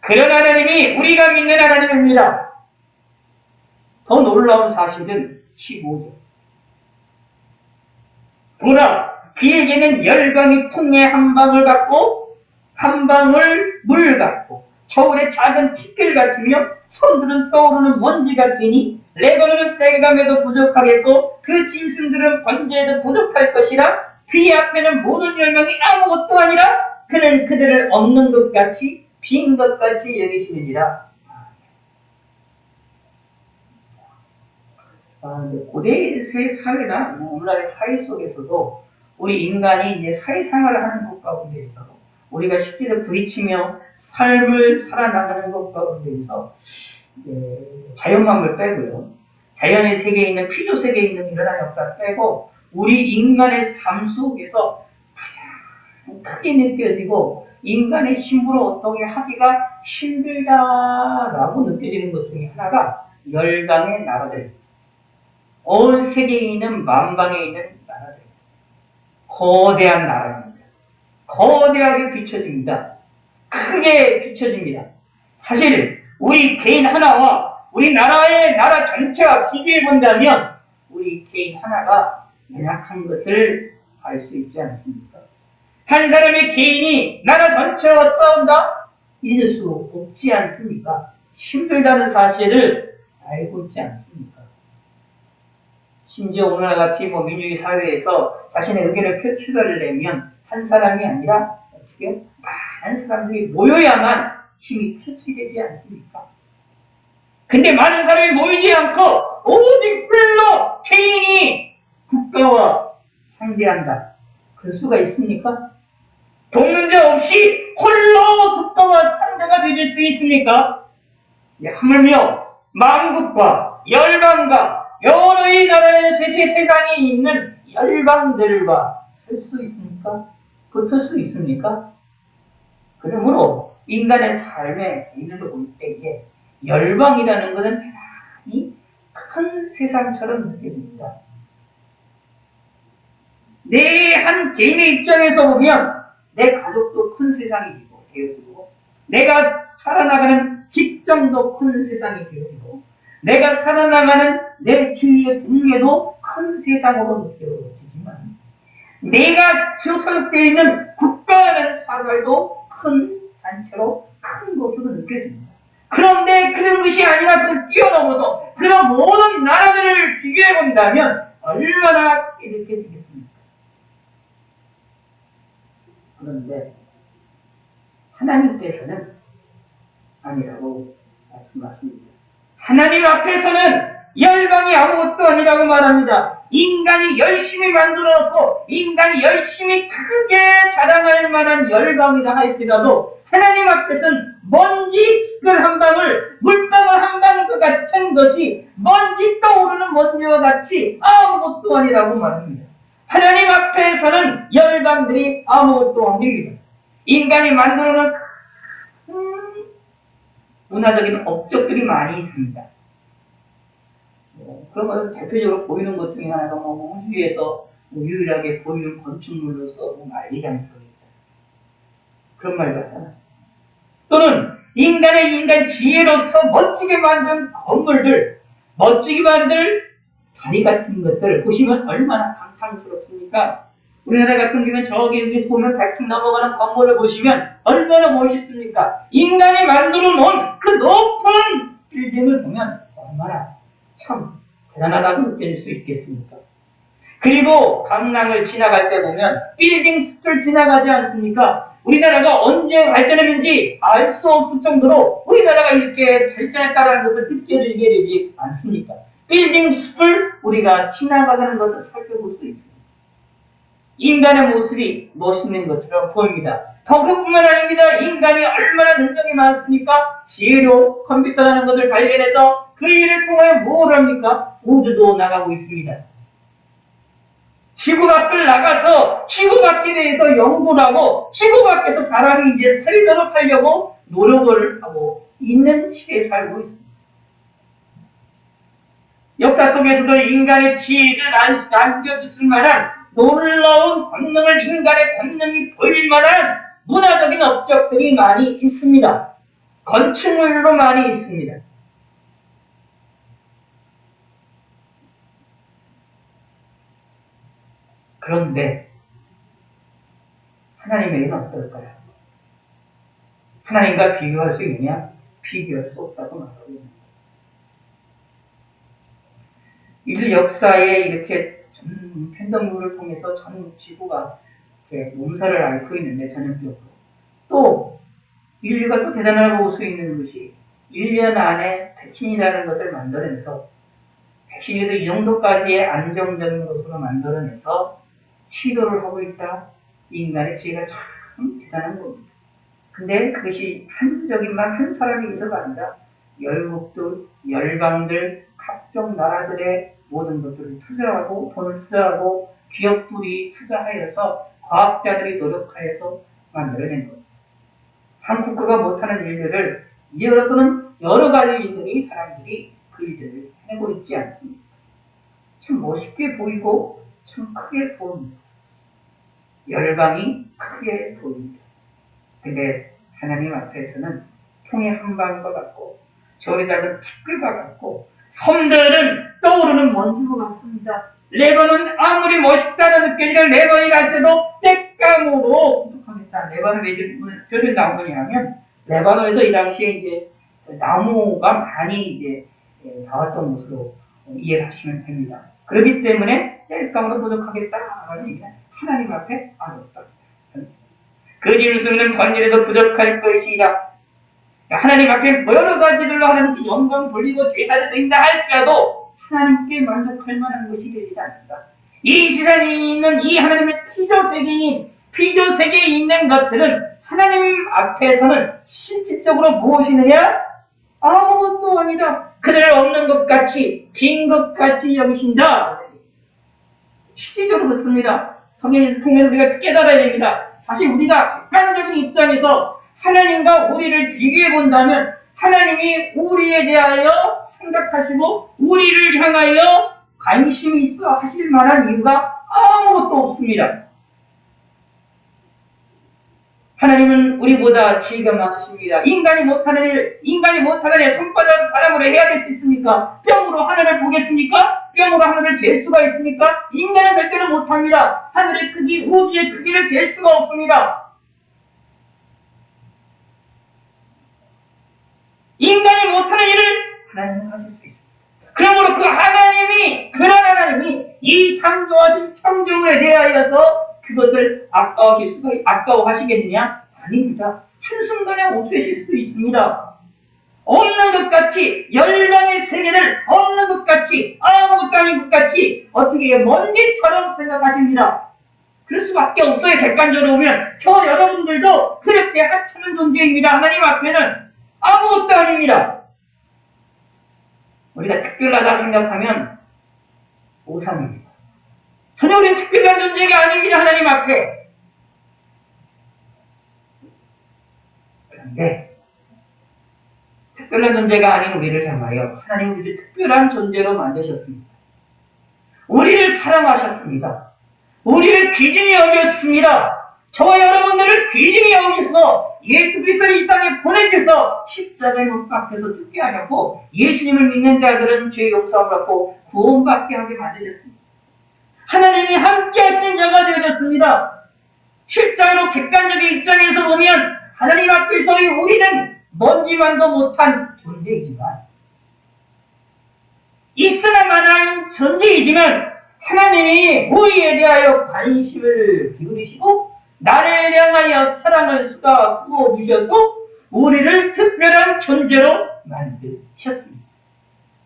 그런 하나님이 우리가 믿는 하나님입니다. 더 놀라운 사실은 15절. 보라, 그에게는 열방이 풍의 한 방울 같고 한 방울 물 같고 저울의 작은 티끌 같으며 손들은 떠오르는 먼지 같으니 레바논은 떼감에도 부족하겠고 그 짐승들은 번제에도 부족할 것이라 그의 앞에는 모든 열망이 아무것도 아니라 그는 그들을 없는 것 같이 빈 것 같이 여기시느니라. 고대 사회나 오늘날의 사회 속에서도 우리 인간이 이제 사회생활을 하는 것 가운데에서 우리가 실제로 부딪히며 삶을 살아나가는 것 가운데에서 자연만물 빼고요. 자연의 세계에 있는 피조 세계에 있는 일어난 역사 빼고 우리 인간의 삶 속에서 가장 크게 느껴지고 인간의 힘으로 어떻게 하기가 힘들다라고 느껴지는 것 중에 하나가 열강의 나라들입니다. 온 세계에 있는 만방에 있는 나라들. 거대한 나라입니다. 거대하게 비춰집니다. 크게 비춰집니다. 사실 우리 개인 하나와 우리 나라의 나라 전체와 비교해 본다면 우리 개인 하나가 연약한 것을 알 수 있지 않습니까? 한 사람의 개인이 나라 전체와 싸운다? 잊을 수 없지 않습니까? 힘들다는 사실을 알고 있지 않습니까? 심지어 오늘날같이 민주주의 사회에서 자신의 의견을 표출하려면 한 사람이 아니라 어떻게 많은 사람들이 모여야만 힘이 표출되지 않습니까? 근데 많은 사람이 모이지 않고 오직 홀로 개인이 국가와 상대한다. 그럴 수가 있습니까? 동문자 없이 홀로 국가와 상대가 되질 수 있습니까? 하물며 만국과 열방과 여러 이 나라의 세상에 있는 열방들과 살 수 있습니까? 붙을 수 있습니까? 그러므로 인간의 삶에 있는 걸 볼 때에 열방이라는 것은 대단히 큰 세상처럼 느껴집니다. 내 한 개인의 입장에서 보면 내 가족도 큰 세상이 되어지고 내가 살아나가는 직장도 큰 세상이 되어지고 내가 살아나가는 내 주위의 동네도 큰 세상으로 느껴지지만 내가 소속되어 있는 국가라는 사회도 큰 단체로 큰 것으로 느껴집니다. 그런데 그런 것이 아니라 그걸 뛰어넘어서 그런 모든 나라들을 비교해 본다면 얼마나 크게 느껴지겠습니까? 그런데 하나님께서는 아니라고 말씀하십니다. 하나님 앞에서는 열방이 아무것도 아니라고 말합니다. 인간이 열심히 만들어놓고 인간이 열심히 크게 자랑할 만한 열방이라 할지라도 하나님 앞에서는 먼지 티끌 한 방울, 물방울 한 방울 같은 것이 먼지 떠오르는 먼지와 같이 아무것도 아니라고 말합니다. 하나님 앞에서는 열방들이 아무것도 아닙니다. 인간이 만들어놓은 문화적인 업적들이 많이 있습니다. 그런 것은 대표적으로 보이는 것 중에 하나가 우주에서 유일하게 보이는 건축물로서 만리장성이다. 그런 말 같잖아. 또는 인간 지혜로서 멋지게 만든 건물들, 멋지게 만든 다리 같은 것들 보시면 얼마나 감탄스럽습니까? 우리나라 같은 경우는 저기 위에서 보면 백층 넘어가는 건물을 보시면 얼마나 멋있습니까? 인간이 만들어 놓은 그 높은 빌딩을 보면 얼마나 참 대단하다고 느낄 수 있겠습니까? 그리고 강남을 지나갈 때 보면 빌딩 숲을 지나가지 않습니까? 우리나라가 언제 발전했는지 알 수 없을 정도로 우리나라가 이렇게 발전했다는 것을 느껴지게 되지 않습니까? 빌딩 숲을 우리가 지나가는 것을 살펴볼 수 있습니다. 인간의 모습이 멋있는 것처럼 보입니다. 더 그뿐만 아닙니다. 인간이 얼마나 능력이 많습니까? 지혜로 컴퓨터라는 것을 발견해서 그 일을 통해 뭘 합니까? 우주도 나가고 있습니다. 지구 밖을 나가서 지구 밖에 대해서 연구를 하고 지구 밖에서 사람이 이제 살도록 하려고 노력을 하고 있는 시대에 살고 있습니다. 역사 속에서도 인간의 지혜를 남겨주실 만한 놀라운 권능을 인간의 권능이 보일 만한 문화적인 업적들이 많이 있습니다. 건축물로 많이 있습니다. 그런데 하나님에게는 어떨까요? 하나님과 비교할 수 있느냐? 비교할 수 없다고 말하고 있습니다. 인류 역사에 이렇게 전 팬덤물을 통해서 전 지구가 이렇게 몸살을 앓고 있는데 전형적으로 또 인류가 또 대단하다고 볼 수 있는 것이 1년 안에 백신이라는 것을 만들어내서 백신에도 이 정도까지의 안정적인 것으로 만들어내서 시도를 하고 있다. 인간의 지혜가 참 대단한 겁니다. 근데 그것이 한적인만 한 사람이 있어가 아니라 열국들, 열방들, 각종 나라들의 모든 것들을 투자하고 돈을 투자하고 기업들이 투자하여서 과학자들이 노력하여서 만들어낸 겁니다. 한 국가가 못하는 일들을 여러 가지 일들이 사람들이 그 일들을 해내고 있지 않습니까? 참 멋있게 보이고 참 크게 보입니다. 열방이 크게 보입니다. 근데 하나님 앞에서는 통의 한 방과 같고 저리 작은 티끌과 같고 섬들은 떠오르는 먼지와 같습니다. 레바논 아무리 멋있다는 느껴지는 레바논이 갈지도 땔감으로 부족합니다. 레바논 왜 저런 나오느냐면 레바논에서 이 당시에 이제 나무가 많이 이제 나왔던 것으로 이해를 하시면 됩니다. 그렇기 때문에 땔감으로 부족하겠다라는 얘기는 하나님 앞에 어렵다. 거짓을 쓰는 번제에도 부족할 것이라. 하나님 앞에 여러 가지들로 하나님께 영광 돌리고 제사를 드린다 할지라도 하나님께 만족할 만한 것이 되지 않는다. 이 세상에 있는 이 하나님의 피조세계에 있는 것들은 하나님 앞에서는 실질적으로 무엇이느냐? 아무것도 아니다. 그들 없는 것 같이, 빈 것 같이 여기신다. 실질적으로 그렇습니다. 성경에서 통해서 우리가 깨달아야 됩니다. 사실 우리가 객관적인 입장에서 하나님과 우리를 비교해 본다면 하나님이 우리에 대하여 생각하시고 우리를 향하여 관심이 있어 하실 만한 이유가 아무것도 없습니다. 하나님은 우리보다 지혜가 많으십니다. 인간이 못하는 일 손바닥으로 해야 될 수 있습니까? 뿅으로 하늘을 보겠습니까? 뿅으로 하늘을 잴 수가 있습니까? 인간은 절대로 못합니다. 하늘의 크기, 우주의 크기를 잴 수가 없습니다. 인간이 못하는 일을 하나님은 하실 수 있습니다. 그러므로 그런 하나님이 이 창조하신 창조물에 대하여서 그것을 아까워하시겠느냐? 아닙니다. 한순간에 없애실 수도 있습니다. 없는 것 같이, 열방의 세계를 없는 것 같이, 아무것도 아닌 것 같이 어떻게 먼지처럼 생각하십니다. 그럴 수밖에 없어요. 객관적으로 보면 저 여러분들도 그렇게 하찮은 존재입니다. 하나님 앞에는 아무것도 아닙니다. 우리가 특별하다 생각하면 오산입니다. 전혀 우리는 특별한 존재가 아닙니다. 하나님 앞에. 그런데 특별한 존재가 아닌 우리를 향하여 하나님 우리를 특별한 존재로 만드셨습니다. 우리를 사랑하셨습니다. 우리를 귀중히 여겼습니다. 저와 여러분들을 귀중히 여기셔서 예수 그리스도를 이 땅에 보내주셔서 십자가에 못 박혀서 죽게 하셨고 예수님을 믿는 자들은 죄 용서함을 받고 구원받게 하게 만드셨습니다. 하나님이 함께 하시는 자가 되어졌습니다. 실제로 객관적인 입장에서 보면 하나님 앞에서의 우리는 먼지만도 못한 존재이지만 있으나 마나한 존재이지만 하나님이 우리에 대하여 관심을 기울이시고 나를 향하여 사랑을 쏟아 부어주셔서 우리를 특별한 존재로 만드셨습니다.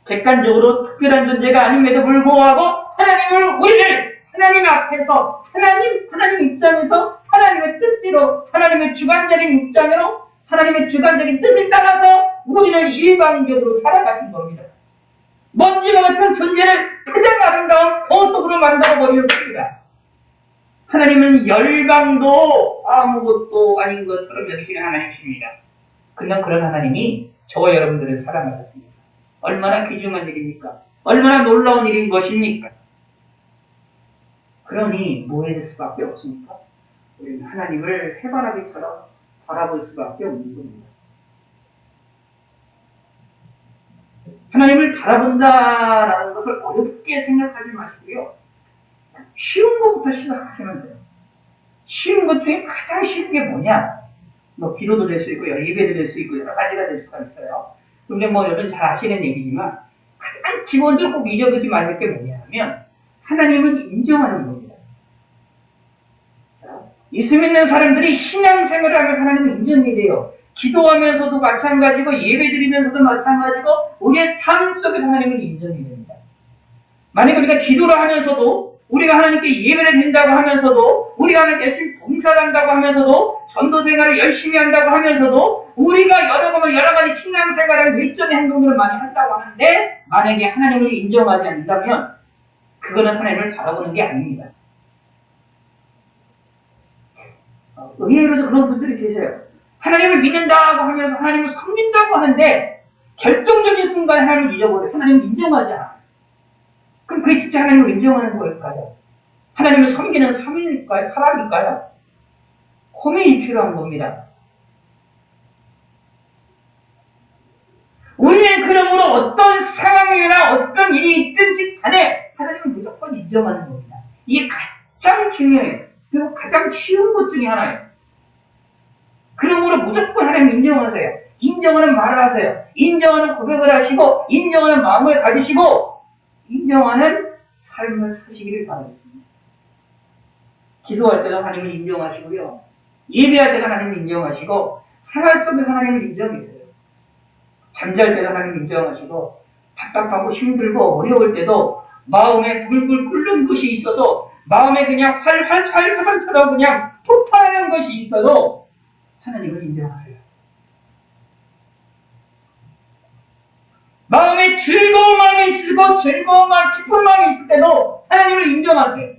객관적으로 특별한 존재가 아님에도 불구하고 하나님을 우리를 하나님 앞에서 하나님 입장에서 하나님의 뜻대로 하나님의 주관적인 입장으로 하나님의 주관적인 뜻을 따라서 우리를 일방적으로 살아가신 겁니다. 먼지와 같은 존재를 가장 아름다운 보석으로 만들어버리는 겁니다. 하나님은 열방도 아무것도 아닌 것처럼 여기시는 하나님이십니다. 그냥 그런 하나님이 저와 여러분들을 사랑하셨습니다. 얼마나 귀중한 일입니까? 얼마나 놀라운 일인 것입니까? 그러니 뭐 해야 될 수밖에 없습니까? 우리는 하나님을 해바라기처럼 바라볼 수밖에 없는 겁니다. 하나님을 바라본다라는 것을 어렵게 생각하지 마시고요. 쉬운 것부터 시작하시면 돼요. 쉬운 것 중에 가장 쉬운 게 뭐냐? 기도도 될 수 있고요, 예배도 될 수 있고 여러 가지가 될 수가 있어요. 근데 여러분 잘 아시는 얘기지만 가장 기본적으로 꼭 잊어두지 말릴 게 뭐냐면 하나님을 인정하는 겁니다. 자, 예수 믿는 사람들이 신앙생활을 하면서 하나님을 인정해야 돼요. 기도하면서도 마찬가지고 예배드리면서도 마찬가지고 우리의 삶 속에서 하나님을 인정해야 됩니다. 만약에 우리가 기도를 하면서도 우리가 하나님께 예배를 드린다고 하면서도 우리가 하나님께 열심히 봉사를 한다고 하면서도 전도생활을 열심히 한다고 하면서도 우리가 여러 가지 신앙생활을 외적인 행동들을 많이 한다고 하는데 만약에 하나님을 인정하지 않는다면 그거는 하나님을 바라보는 게 아닙니다. 의외로도 그런 분들이 계세요. 하나님을 믿는다고 하면서 하나님을 섬긴다고 하는데 결정적인 순간에 하나님을 잊어버려요. 하나님을 인정하지 않아요. 그럼 그게 진짜 하나님을 인정하는 걸까요? 하나님을 섬기는 사람일까요? 고민이 필요한 겁니다. 우리는 그러므로 어떤 상황이나 어떤 일이 있든지 간에 하나님을 무조건 인정하는 겁니다. 이게 가장 중요해요. 그리고 가장 쉬운 것 중에 하나예요. 그러므로 무조건 하나님 인정하세요. 인정하는 말을 하세요. 인정하는 고백을 하시고 인정하는 마음을 가지시고 인정하는 삶을 사시기를 바라겠습니다. 기도할 때도 하나님을 인정하시고요. 예배할 때도 하나님을 인정하시고 생활 속에서 하나님을 인정하세요. 잠잘 때도 하나님을 인정하시고 답답하고 힘들고 어려울 때도 마음에 불불 끓는 것이 있어서 마음에 그냥 활활활활처럼 그냥 폭발하는 것이 있어도 하나님을 인정하세요. 마음에 즐거운 마음이 있고 즐거운 마음, 기쁜 마음이 있을 때도 하나님을 인정하세요.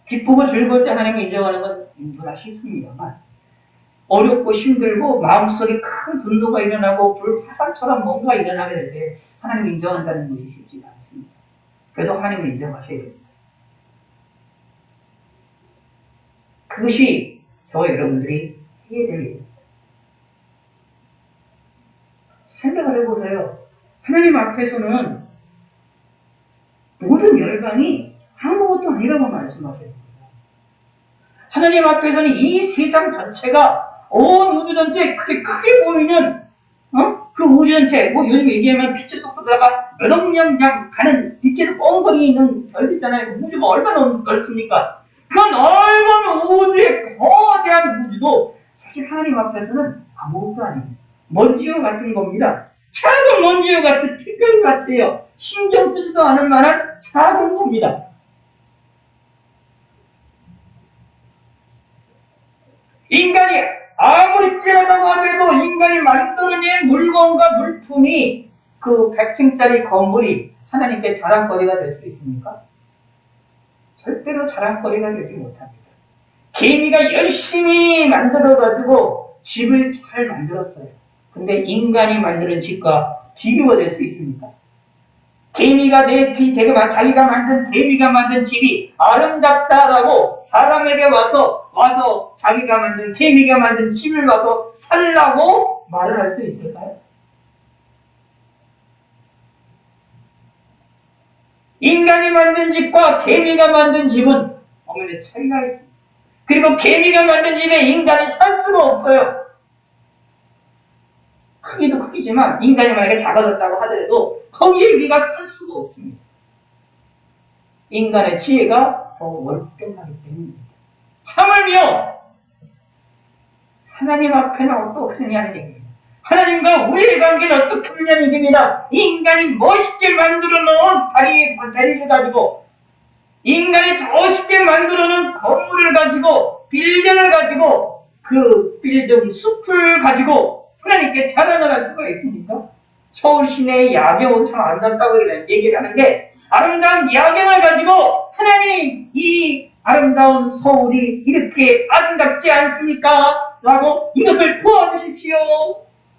기쁘고 즐거울 때 하나님을 인정하는 건 누구나 쉽습니다만 어렵고 힘들고 마음속에 큰 분노가 일어나고 불화살처럼 뭔가 일어나게 될 때 하나님을 인정한다는 것이 쉽지 않습니다. 그래도 하나님을 인정하셔야 됩니다. 그것이 저와 여러분들이 해야 될 일입니다. 생각을 해보세요. 하나님 앞에서는 모든 열방이 아무것도 아니라고 말씀하셔요. 하나님 앞에서는 이 세상 전체가 온 우주 전체 크게 보이는 그 우주 전체 요즘 얘기하면 빛의 속도가 몇억 년 가는 빛의 뻥거리 있는 별 있잖아요. 우주가 얼마나 넓습니까? 그 넓은 우주의 거대한 우주도 사실 하나님 앞에서는 아무것도 아닙니다. 먼지와 같은 겁니다. 작은 먼지와 같은 특별 같아요. 신경 쓰지도 않을 만한 작은 겁니다. 인간이 아무리 뛰어나다고 하더라도 인간이 만들어낸 물건과 물품이 그 100층짜리 건물이 하나님께 자랑거리가 될 수 있습니까? 절대로 자랑거리가 되지 못합니다. 개미가 열심히 만들어가지고 집을 잘 만들었어요. 근데 인간이 만드는 집과 비교가 될 수 있습니까? 개미가 자기가 만든 개미가 만든 집이 아름답다라고 사람에게 와서 자기가 만든 개미가 만든 집을 와서 살라고 말을 할 수 있을까요? 인간이 만든 집과 개미가 만든 집은 어머니 차이가 있습니다. 그리고 개미가 만든 집에 인간이 살 수가 없어요. 크기도 크기지만 인간이 만약에 작아졌다고 하더라도 거기에 우리가 살 수가 없습니다. 인간의 지혜가 더 월등하기 때문입니다. 하물며 하나님 앞에는 어떻게 하느냐는 얘기입니다. 하나님과 우리의 관계는 어떻게 하느냐는 얘기입니다. 인간이 멋있게 만들어 놓은 다리를 가지고 인간이 멋있게 만들어 놓은 건물을 가지고 빌딩을 가지고 그 빌딩 숲을 가지고 하나님께 자랑을 할 수가 있습니까? 서울 시내의 야경은 참 아름답다고 얘기를 하는데 아름다운 야경을 가지고 하나님 이 아름다운 서울이 이렇게 아름답지 않습니까? 라고 이것을 부어주십시오.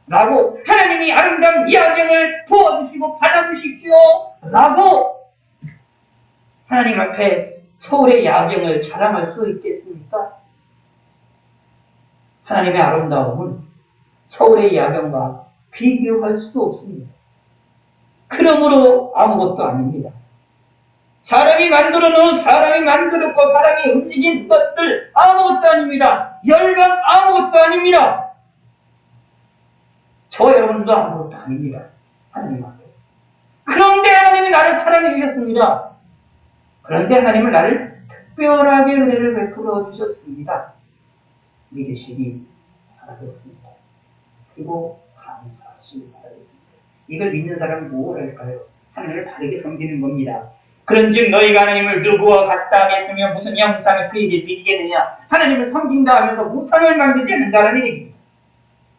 라고 하나님이 아름다운 야경을 부어주시고 받아주십시오. 라고 하나님 앞에 서울의 야경을 자랑할 수 있겠습니까? 하나님의 아름다움은 서울의 야경과 비교할 수 없습니다. 그러므로 아무것도 아닙니다. 사람이 만들어놓은 사람이 만들었고 사람이 움직인 것들 아무것도 아닙니다. 열방 아무것도 아닙니다. 저 여러분도 아무것도 아닙니다. 하나님 앞에. 그런데 하나님이 나를 사랑해 주셨습니다. 그런데 하나님은 나를 특별하게 은혜를 베풀어 주셨습니다. 믿으시기 바라겠습니다. 그리고 감사하시기 바라겠습니다. 이걸 믿는 사람은 무엇을 할까요? 하나님을 바르게 섬기는 겁니다. 그런즉 너희가 하나님을 누구와 같다 하겠으며 무슨 형상을 그에게 비기겠느냐? 하나님을 섬긴다 하면서 우상을 만들지 않는다라는 얘기입니다.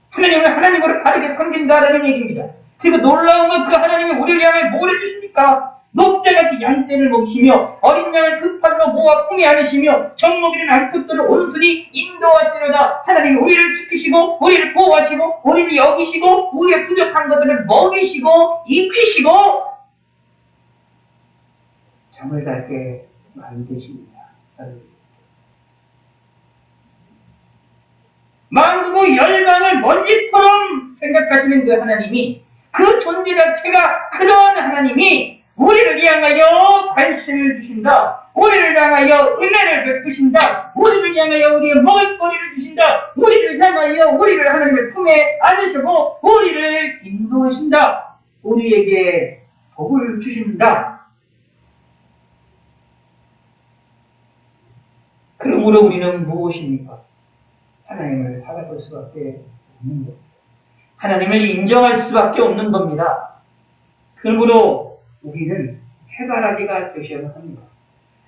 하나님을 하나님으로 바르게 섬긴다라는 얘기입니다. 그리고 놀라운 건 그 하나님이 우리를 향해 뭘 해주십니까? 녹자같이 양떼를 먹이시며 어린 양을 급발로 모아 품에 안으시며 젖먹이는 암컷들을 온순히 인도하시려다. 하나님이 우리를 지키시고 우리를 보호하시고 우리를 여기시고 우리의 부족한 것들을 먹이시고 입히시고 잠을 잘게 만드십니다. 만국 열방을 먼지처럼 생각하시는 그 하나님이 그 존재 자체가 그런 하나님이 우리를 향하여 관심을 주신다. 우리를 향하여 은혜를 베푸신다. 우리를 향하여 우리의 먹을거리를 주신다. 우리를 향하여 우리를 하나님의 품에 안으시고 우리를 인도하신다. 우리에게 복을 주신다. 그러므로 우리는 무엇입니까? 하나님을 바라볼 수밖에 없는 것. 하나님을 인정할 수밖에 없는 겁니다. 그러므로 우리는 해바라기가 되셔야 합니다.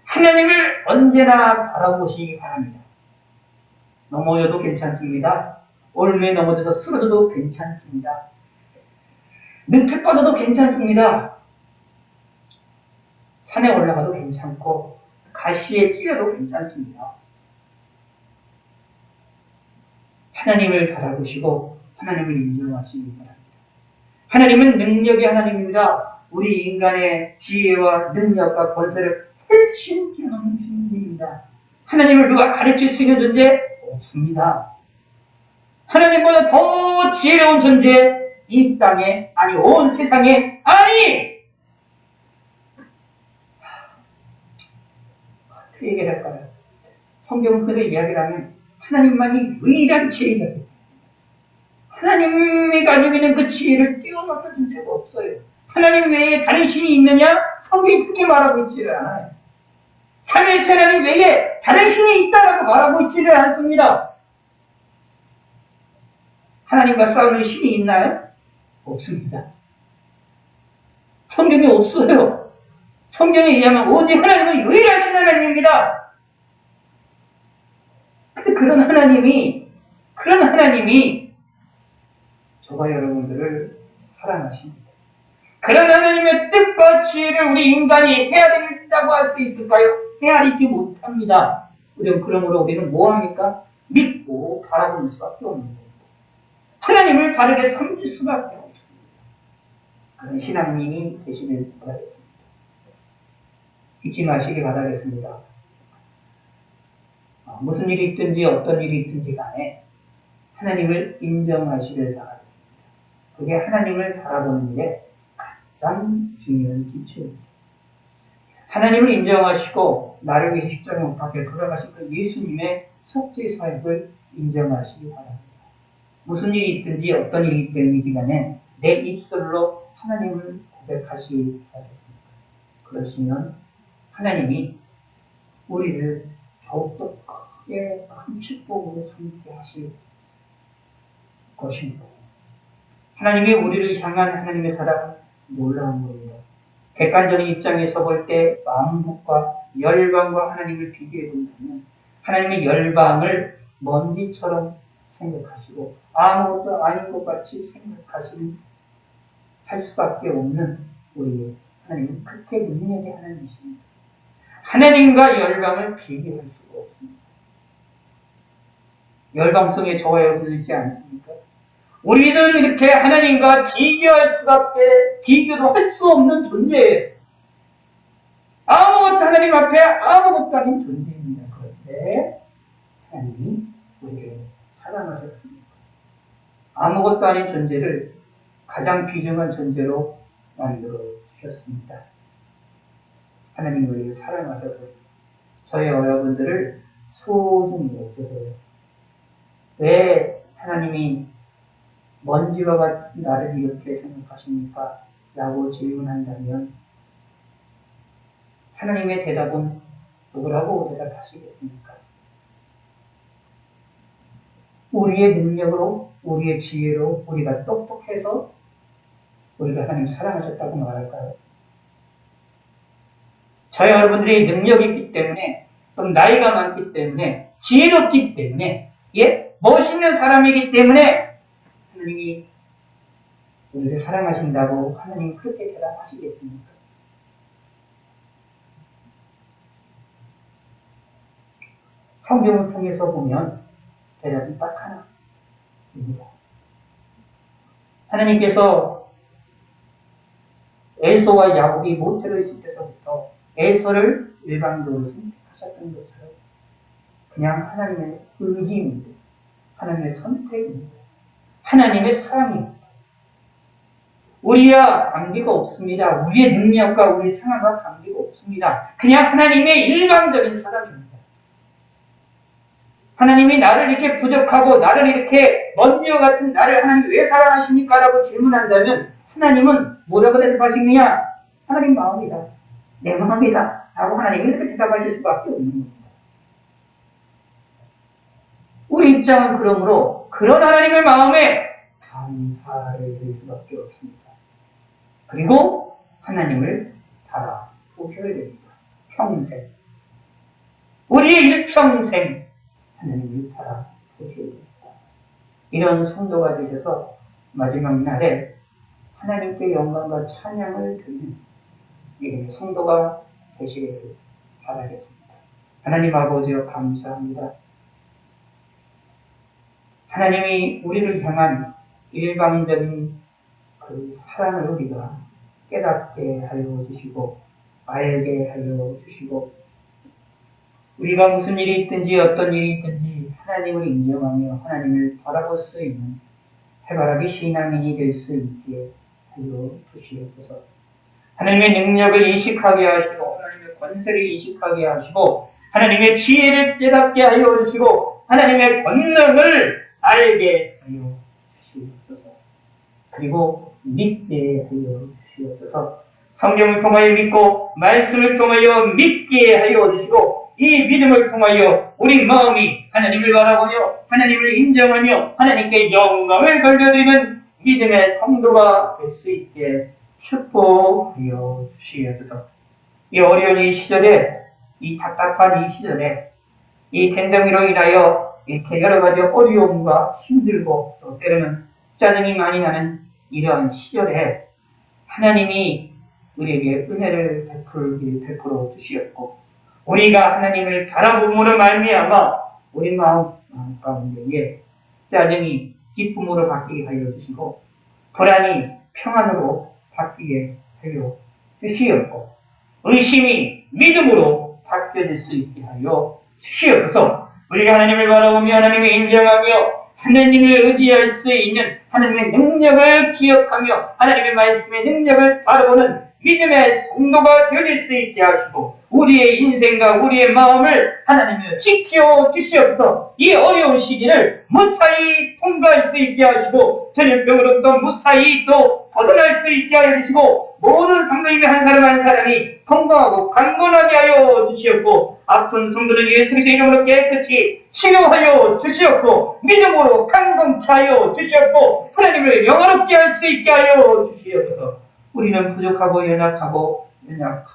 하나님을 언제나 바라보시기 바랍니다. 넘어져도 괜찮습니다. 올무에 넘어져서 쓰러져도 괜찮습니다. 늪에 빠져도 괜찮습니다. 산에 올라가도 괜찮고 가시에 찔려도 괜찮습니다. 하나님을 바라보시고 하나님을 인정하시기 바랍니다. 하나님은 능력의 하나님입니다. 우리 인간의 지혜와 능력과 권세를 훨씬 뛰어넘는 분입니다. 하나님을 누가 가르칠 수 있는 존재 없습니다. 하나님보다 더 지혜로운 존재 이 땅에 아니 온 세상에 아니 어떻게 얘기를 할까요? 성경은 그래서 이야기를 하면 하나님만이 유일한 지혜자입니다. 하나님이 가지고 있는 그 지혜를 뛰어넘는 존재가 없어요. 하나님 외에 다른 신이 있느냐? 성경이 그렇게 말하고 있지를 않아요. 삼위일체 하나님 외에 다른 신이 있다라고 말하고 있지를 않습니다. 하나님과 싸우는 신이 있나요? 없습니다. 성경에 없어요. 성경에 의하면 오직 하나님은 유일하신 하나님입니다. 근데 그런 하나님이 저와 여러분들을 사랑하십니다. 그런 하나님의 뜻과 지혜를 우리 인간이 헤아린다고 할 수 있을까요? 헤아리지 못합니다. 그러므로 우리는 뭐합니까? 믿고 바라보는 수밖에 없는 겁니다. 하나님을 바르게 섬길 수밖에 없습니다. 그런 신앙님이 되시길 바라겠습니다. 잊지 마시기 바라겠습니다. 무슨 일이 있든지 어떤 일이 있든지 간에 하나님을 인정하시길 바라겠습니다. 그게 하나님을 바라보는 일에 가장 중요한 기초입니다. 하나님을 인정하시고 나를 위해 십자가 못 박혀 돌아가신 그 예수님의 속죄 사역을 인정하시기 바랍니다. 무슨 일이 있든지 어떤 일이 있든지 간에 내 입술로 하나님을 고백하시기 바랍니다. 그러시면 하나님이 우리를 더욱더 크게 큰 축복으로 함께 하실 것입니다. 하나님이 우리를 향한 하나님의 사랑은 놀라운 겁니다. 객관적인 입장에서 볼 때 만국과 열방과 하나님을 비교해 본다면 하나님의 열방을 먼지처럼 생각하시고 아무것도 아닌 것 같이 할 수밖에 없는 우리 하나님은 그렇게 능력의 하나님이십니다. 하나님과 열방을 비교할 수가 없습니다. 열방 속에 저와 여러분들 있지 않습니까? 우리는 이렇게 하나님과 비교할 수밖에 비교도 할 수 없는 존재예요. 아무것도 하나님 앞에 아무것도 아닌 존재입니다. 그런데 하나님이 우리를 사랑하셨습니다. 아무것도 아닌 존재를 가장 귀중한 존재로 만들어 주셨습니다. 하나님 우리를 사랑하셔서 저희 여러분들을 소중히 여겨서요. 왜 하나님이 먼지와 같은 나를 이렇게 생각하십니까? 라고 질문한다면 하나님의 대답은 누구라고 대답하시겠습니까? 우리의 능력으로, 우리의 지혜로, 우리가 똑똑해서 우리가 하나님 사랑하셨다고 말할까요? 저희 여러분들이 능력이 있기 때문에, 또 나이가 많기 때문에, 지혜롭기 때문에, 멋있는 사람이기 때문에 하나님이 우리를 사랑하신다고 하나님 그렇게 대답하시겠습니까? 성경을 통해서 보면 대답이 딱 하나입니다. 하나님께서 에서와 야곱이 모태로 있을 때서부터 에서를 일방적으로 선택하셨던 것처럼 그냥 하나님의 의지입니다. 하나님의 선택입니다. 하나님의 사랑입니다. 우리와 관계가 없습니다. 우리의 능력과 우리 상황과 관계가 없습니다. 그냥 하나님의 일방적인 사랑입니다. 하나님이 나를 이렇게 부족하고 나를 이렇게 먼지와 같은 나를 하나님 왜 사랑하십니까? 라고 질문한다면 하나님은 뭐라고 대답하시느냐? 하나님 마음이다. 내 마음이다. 라고 하나님이 이렇게 대답하실 수밖에 없는 겁니다. 우리 입장은 그러므로 그런 하나님의 마음에 감사를 드릴 수밖에 없습니다. 그리고 하나님을 바라보셔야 됩니다. 평생. 우리의 일평생 하나님을 바라보셔야 됩니다. 이런 성도가 되셔서 마지막 날에 하나님께 영광과 찬양을 드리는 이런 성도가 되시기를 바라겠습니다. 하나님 아버지여 감사합니다. 하나님이 우리를 향한 일방적인 그 사랑을 우리가 깨닫게 하여 주시고 알게 하여 주시고 우리가 무슨 일이 있든지 어떤 일이 있든지 하나님을 인정하며 하나님을 바라볼 수 있는 해바라기 신앙인이 될 수 있게 하여 주시옵소서. 하나님의 능력을 인식하게 하시고 하나님의 권세를 인식하게 하시고 하나님의 지혜를 깨닫게 하여 주시고 하나님의 권능을 알게 하여 주시옵소서. 그리고 믿게 하여 주시옵소서. 성경을 통하여 믿고 말씀을 통하여 믿게 하여 주시고 이 믿음을 통하여 우리 마음이 하나님을 바라보며 하나님을 인정하며 하나님께 영광을 돌려드리는 믿음의 성도가 될 수 있게 축복하여 주시옵소서. 이 어려운 이 시절에 이 답답한 이 시절에 이 pandemic으로 인하여 이렇게 여러 가지 어려움과 힘들고 또 때로는 짜증이 많이 나는 이러한 시절에 하나님이 우리에게 은혜를 베풀어 주시었고 우리가 하나님을 바라봄으로 말미암아 우리 마음 가운데에 짜증이 기쁨으로 바뀌게 하여 주시고 불안이 평안으로 바뀌게 하여 주시었고 의심이 믿음으로 바뀌어질 수 있게 하여 주시옵소서. 우리가 하나님을 바라보며 하나님을 인정하며 하나님을 의지할 수 있는 하나님의 능력을 기억하며 하나님의 말씀의 능력을 바라보는 믿음의 성도가 되어질 수 있게 하시고 우리의 인생과 우리의 마음을 하나님이 지켜 주시옵소서. 이 어려운 시기를 무사히 통과할 수 있게 하시고 전염병으로부터 무사히 또 벗어날 수 있게 하여 주시고 모든 성도님의 한 사람 한 사람이 건강하고 강건하게 하여 주시옵고 아픈 성도는 예수 그리스도의 이름으로 깨끗이 치료하여 주시옵고 믿음으로 강건케 하여 주시옵고 하나님을 영화롭게 할 수 있게 하여 주시옵소서. 우리는 부족하고 연약하옵니다.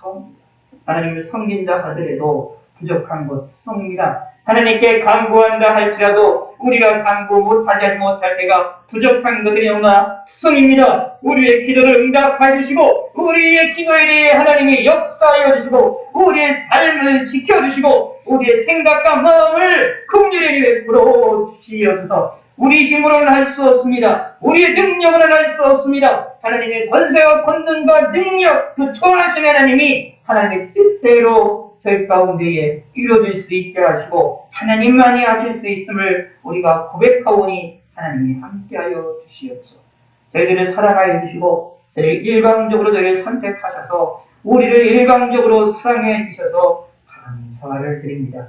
하나님을 섬긴다 하더라도 부족한 것 투성입니다. 하나님께 간구한다 할지라도 우리가 간구 못할 때가 부족한 것들이 너무나 투성입니다. 우리의 기도를 응답해 주시고 우리의 기도에 대해 하나님이 역사하여 주시고 우리의 삶을 지켜주시고 우리의 생각과 마음을 긍휼히 베풀어 주시옵소서. 우리 힘으로는 할 수 없습니다. 우리의 능력으로는 할 수 없습니다. 하나님의 권세와 권능과 능력 그 초월하신 하나님이 하나님의 뜻대로 저희 가운데에 이루어질 수 있게 하시고 하나님만이 하실 수 있음을 우리가 고백하오니 하나님이 함께하여 주시옵소서. 저희들을 사랑하여 주시고 저희를 일방적으로 저희를 선택하셔서 우리를 일방적으로 사랑해 주셔서 감사를 드립니다.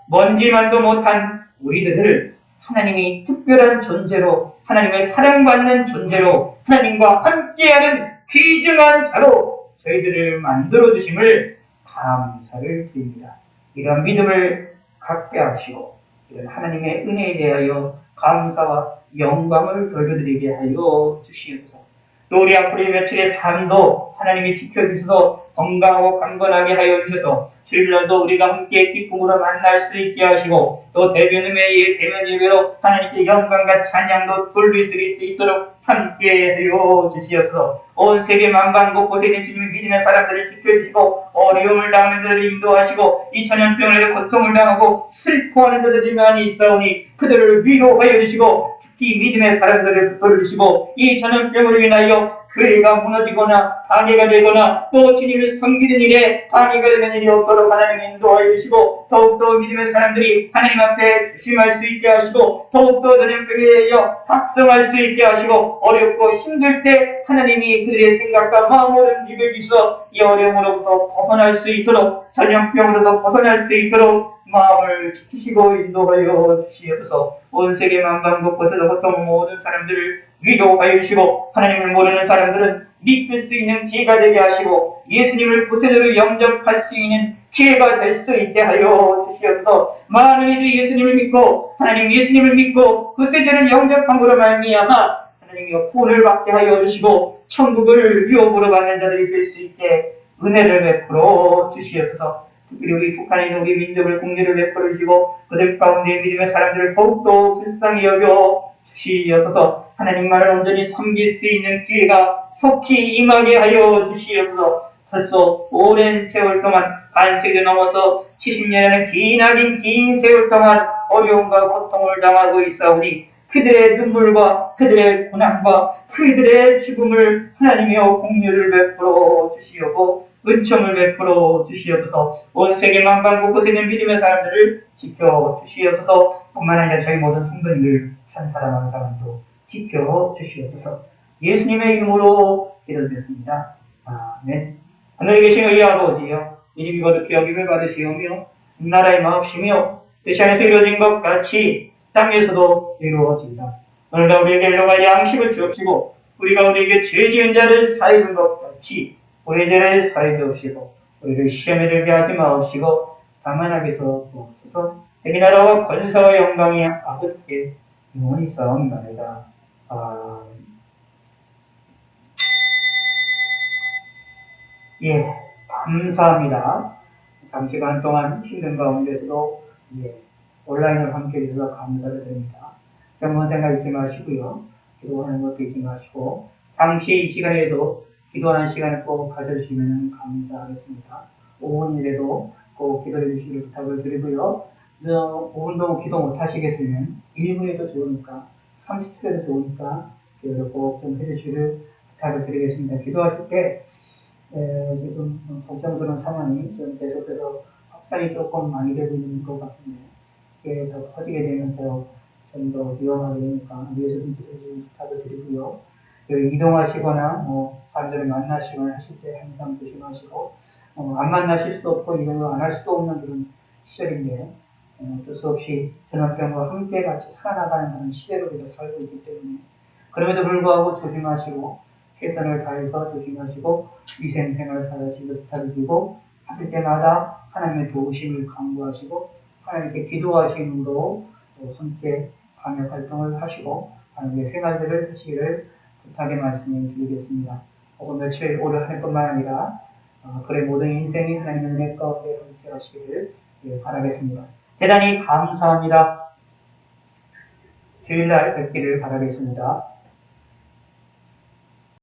먼지만도 못한 우리들을 하나님이 특별한 존재로 하나님의 사랑받는 존재로 하나님과 함께하는 귀중한 자로 저희들을 만들어주심을 감사를 드립니다. 이런 믿음을 갖게 하시고 이런 하나님의 은혜에 대하여 감사와 영광을 돌려드리게 하여 주시옵소서. 또 우리 앞으로 며칠의 삶도 하나님이 지켜주셔서 건강하고 강건하게 하여 주셔서 주일날도 우리가 함께 기쁨으로 만날 수 있게 하시고 또 대면 예배로 하나님께 영광과 찬양도 돌려드릴 수 있도록 함께 하여 주시옵소서. 온 세계 만방 곳곳에 있는 주님의 믿음의 사람들을 지켜주시고 어려움을 당하는 자들을 인도하시고 이 전염병으로 고통을 당하고 슬퍼하는 자들이 많이 있사오니 그들을 위로하여 주시고 특히 믿음의 사람들을 붙들어주시고 이 전염병으로 인하여 교회가 무너지거나 방해가 되거나 또 주님을 섬기는 일에 방해가 되는 일이 없도록 하나님 인도하여 주시고 더욱더 믿음의 사람들이 하나님 앞에 조심할 수 있게 하시고 더욱더 전염병에 대하여 각성할 수 있게 하시고 어렵고 힘들 때 하나님이 그들의 생각과 마음을 움직여 주셔서 이 어려움으로부터 벗어날 수 있도록 전염병으로도 벗어날 수 있도록 마음을 지키시고 인도하여 주시옵소서. 온 세계 만방 곳곳에서 고통 모든 사람들을 위로하여 주시고 하나님을 모르는 사람들은 믿을 수 있는 기회가 되게 하시고 예수님을 구세주로 영접할 수 있는 기회가 될 수 있게 하여 주시옵소서. 많은 이들이 예수님을 믿고 하나님 예수님을 믿고 그 세대는 영접함으로 말미암아 하나님이여 구원을 받게 하여 주시고 천국을 유업으로 받는 자들이 될 수 있게 은혜를 베풀어 주시옵소서. 특별히 우리 북한에 있는 우리 민족을 공유를 베풀어 주시고 그들 가운데 믿음의 사람들을 더욱더 불쌍히 여겨 주시옵소서. 하나님만을 온전히 섬길 수 있는 기회가 속히 임하게 하여 주시옵소서. 벌써 오랜 세월 동안 반세기 넘어서 70년이라는 기나긴 긴 세월 동안 어려움과 고통을 당하고 있사오니 그들의 눈물과 그들의 고난과 그들의 죽음을 하나님이여 공유를 베풀어 주시옵고 은총을 베풀어 주시옵소서. 온 세계 만방 곳곳에 있는 믿음의 사람들을 지켜 주시옵소서. 뿐만 아니라 저희 모든 성도님들 한 사람 한 사람도 지켜 주시옵소서. 예수님의 이름으로 기도드렸습니다. 아멘. 하늘에 계신 우리 아버지여, 이름이 거룩히 여김을 받으시오며 나라의 마옵시며 뜻이 안에서 이루어진 것 같이 땅에서도 이루어지리라. 오늘날 우리에게 일용할 양식을 주옵시고 우리가 우리에게 죄 지은 자를 사하는 것 같이 우리 죄를 사하여 주옵시고 우리를 시험에 들게 하지 마옵시고 다만 악에서 구하소서. 내 나라와 권세와 영광이 아버지께 영원히 싸움나이다. 예, 감사합니다. 장시간 동안 힘든 가운데서도 온라인으로 함께 해주셔서 감사를 드립니다. 병원 생각 잊지 마시고요. 기도하는 것도 잊지 마시고 잠시 이 시간에도 기도하는 시간을 꼭 가져주시면 감사하겠습니다. 5분이라도 꼭 기도해 주시길 부탁을 드리고요. 5분도 기도 못하시겠으면 1분에도 좋으니까 30초에도 좋으니까 기도를 꼭 좀 해주시길 부탁을 드리겠습니다. 기도하실 때 지금 걱정스러운 상황이 좀 계속해서 확산이 조금 많이 되고 있는 것 같은데 이게 더 커지게 되면 좀 더 위험하게 되니까 위에서 좀 부탁을 드리고요. 이동하시거나 사람들을 만나시거나 하실 때 항상 조심하시고 안 만나실 수도 없고 이런 거 안 할 수도 없는 그런 시절인데 어쩔 수 없이 전염병과 함께 같이 살아나가는 그런 시대로 우리가 살고 있기 때문에 그럼에도 불구하고 조심하시고 최선을 다해서 조심하시고 위생생활 잘하시길 부탁드리고 하실 때마다 하나님의 도우심을 강구하시고 하나님께 기도하심으로 함께 방역 활동을 하시고 하나님의 생활들을 하시기를 부탁의 말씀을 드리겠습니다. 오늘 며칠 오래 할 뿐만 아니라 그의 모든 인생이 하나님의 은혜 가운데 함께 하시기를 바라겠습니다. 대단히 감사합니다. 주일날 뵙기를 바라겠습니다.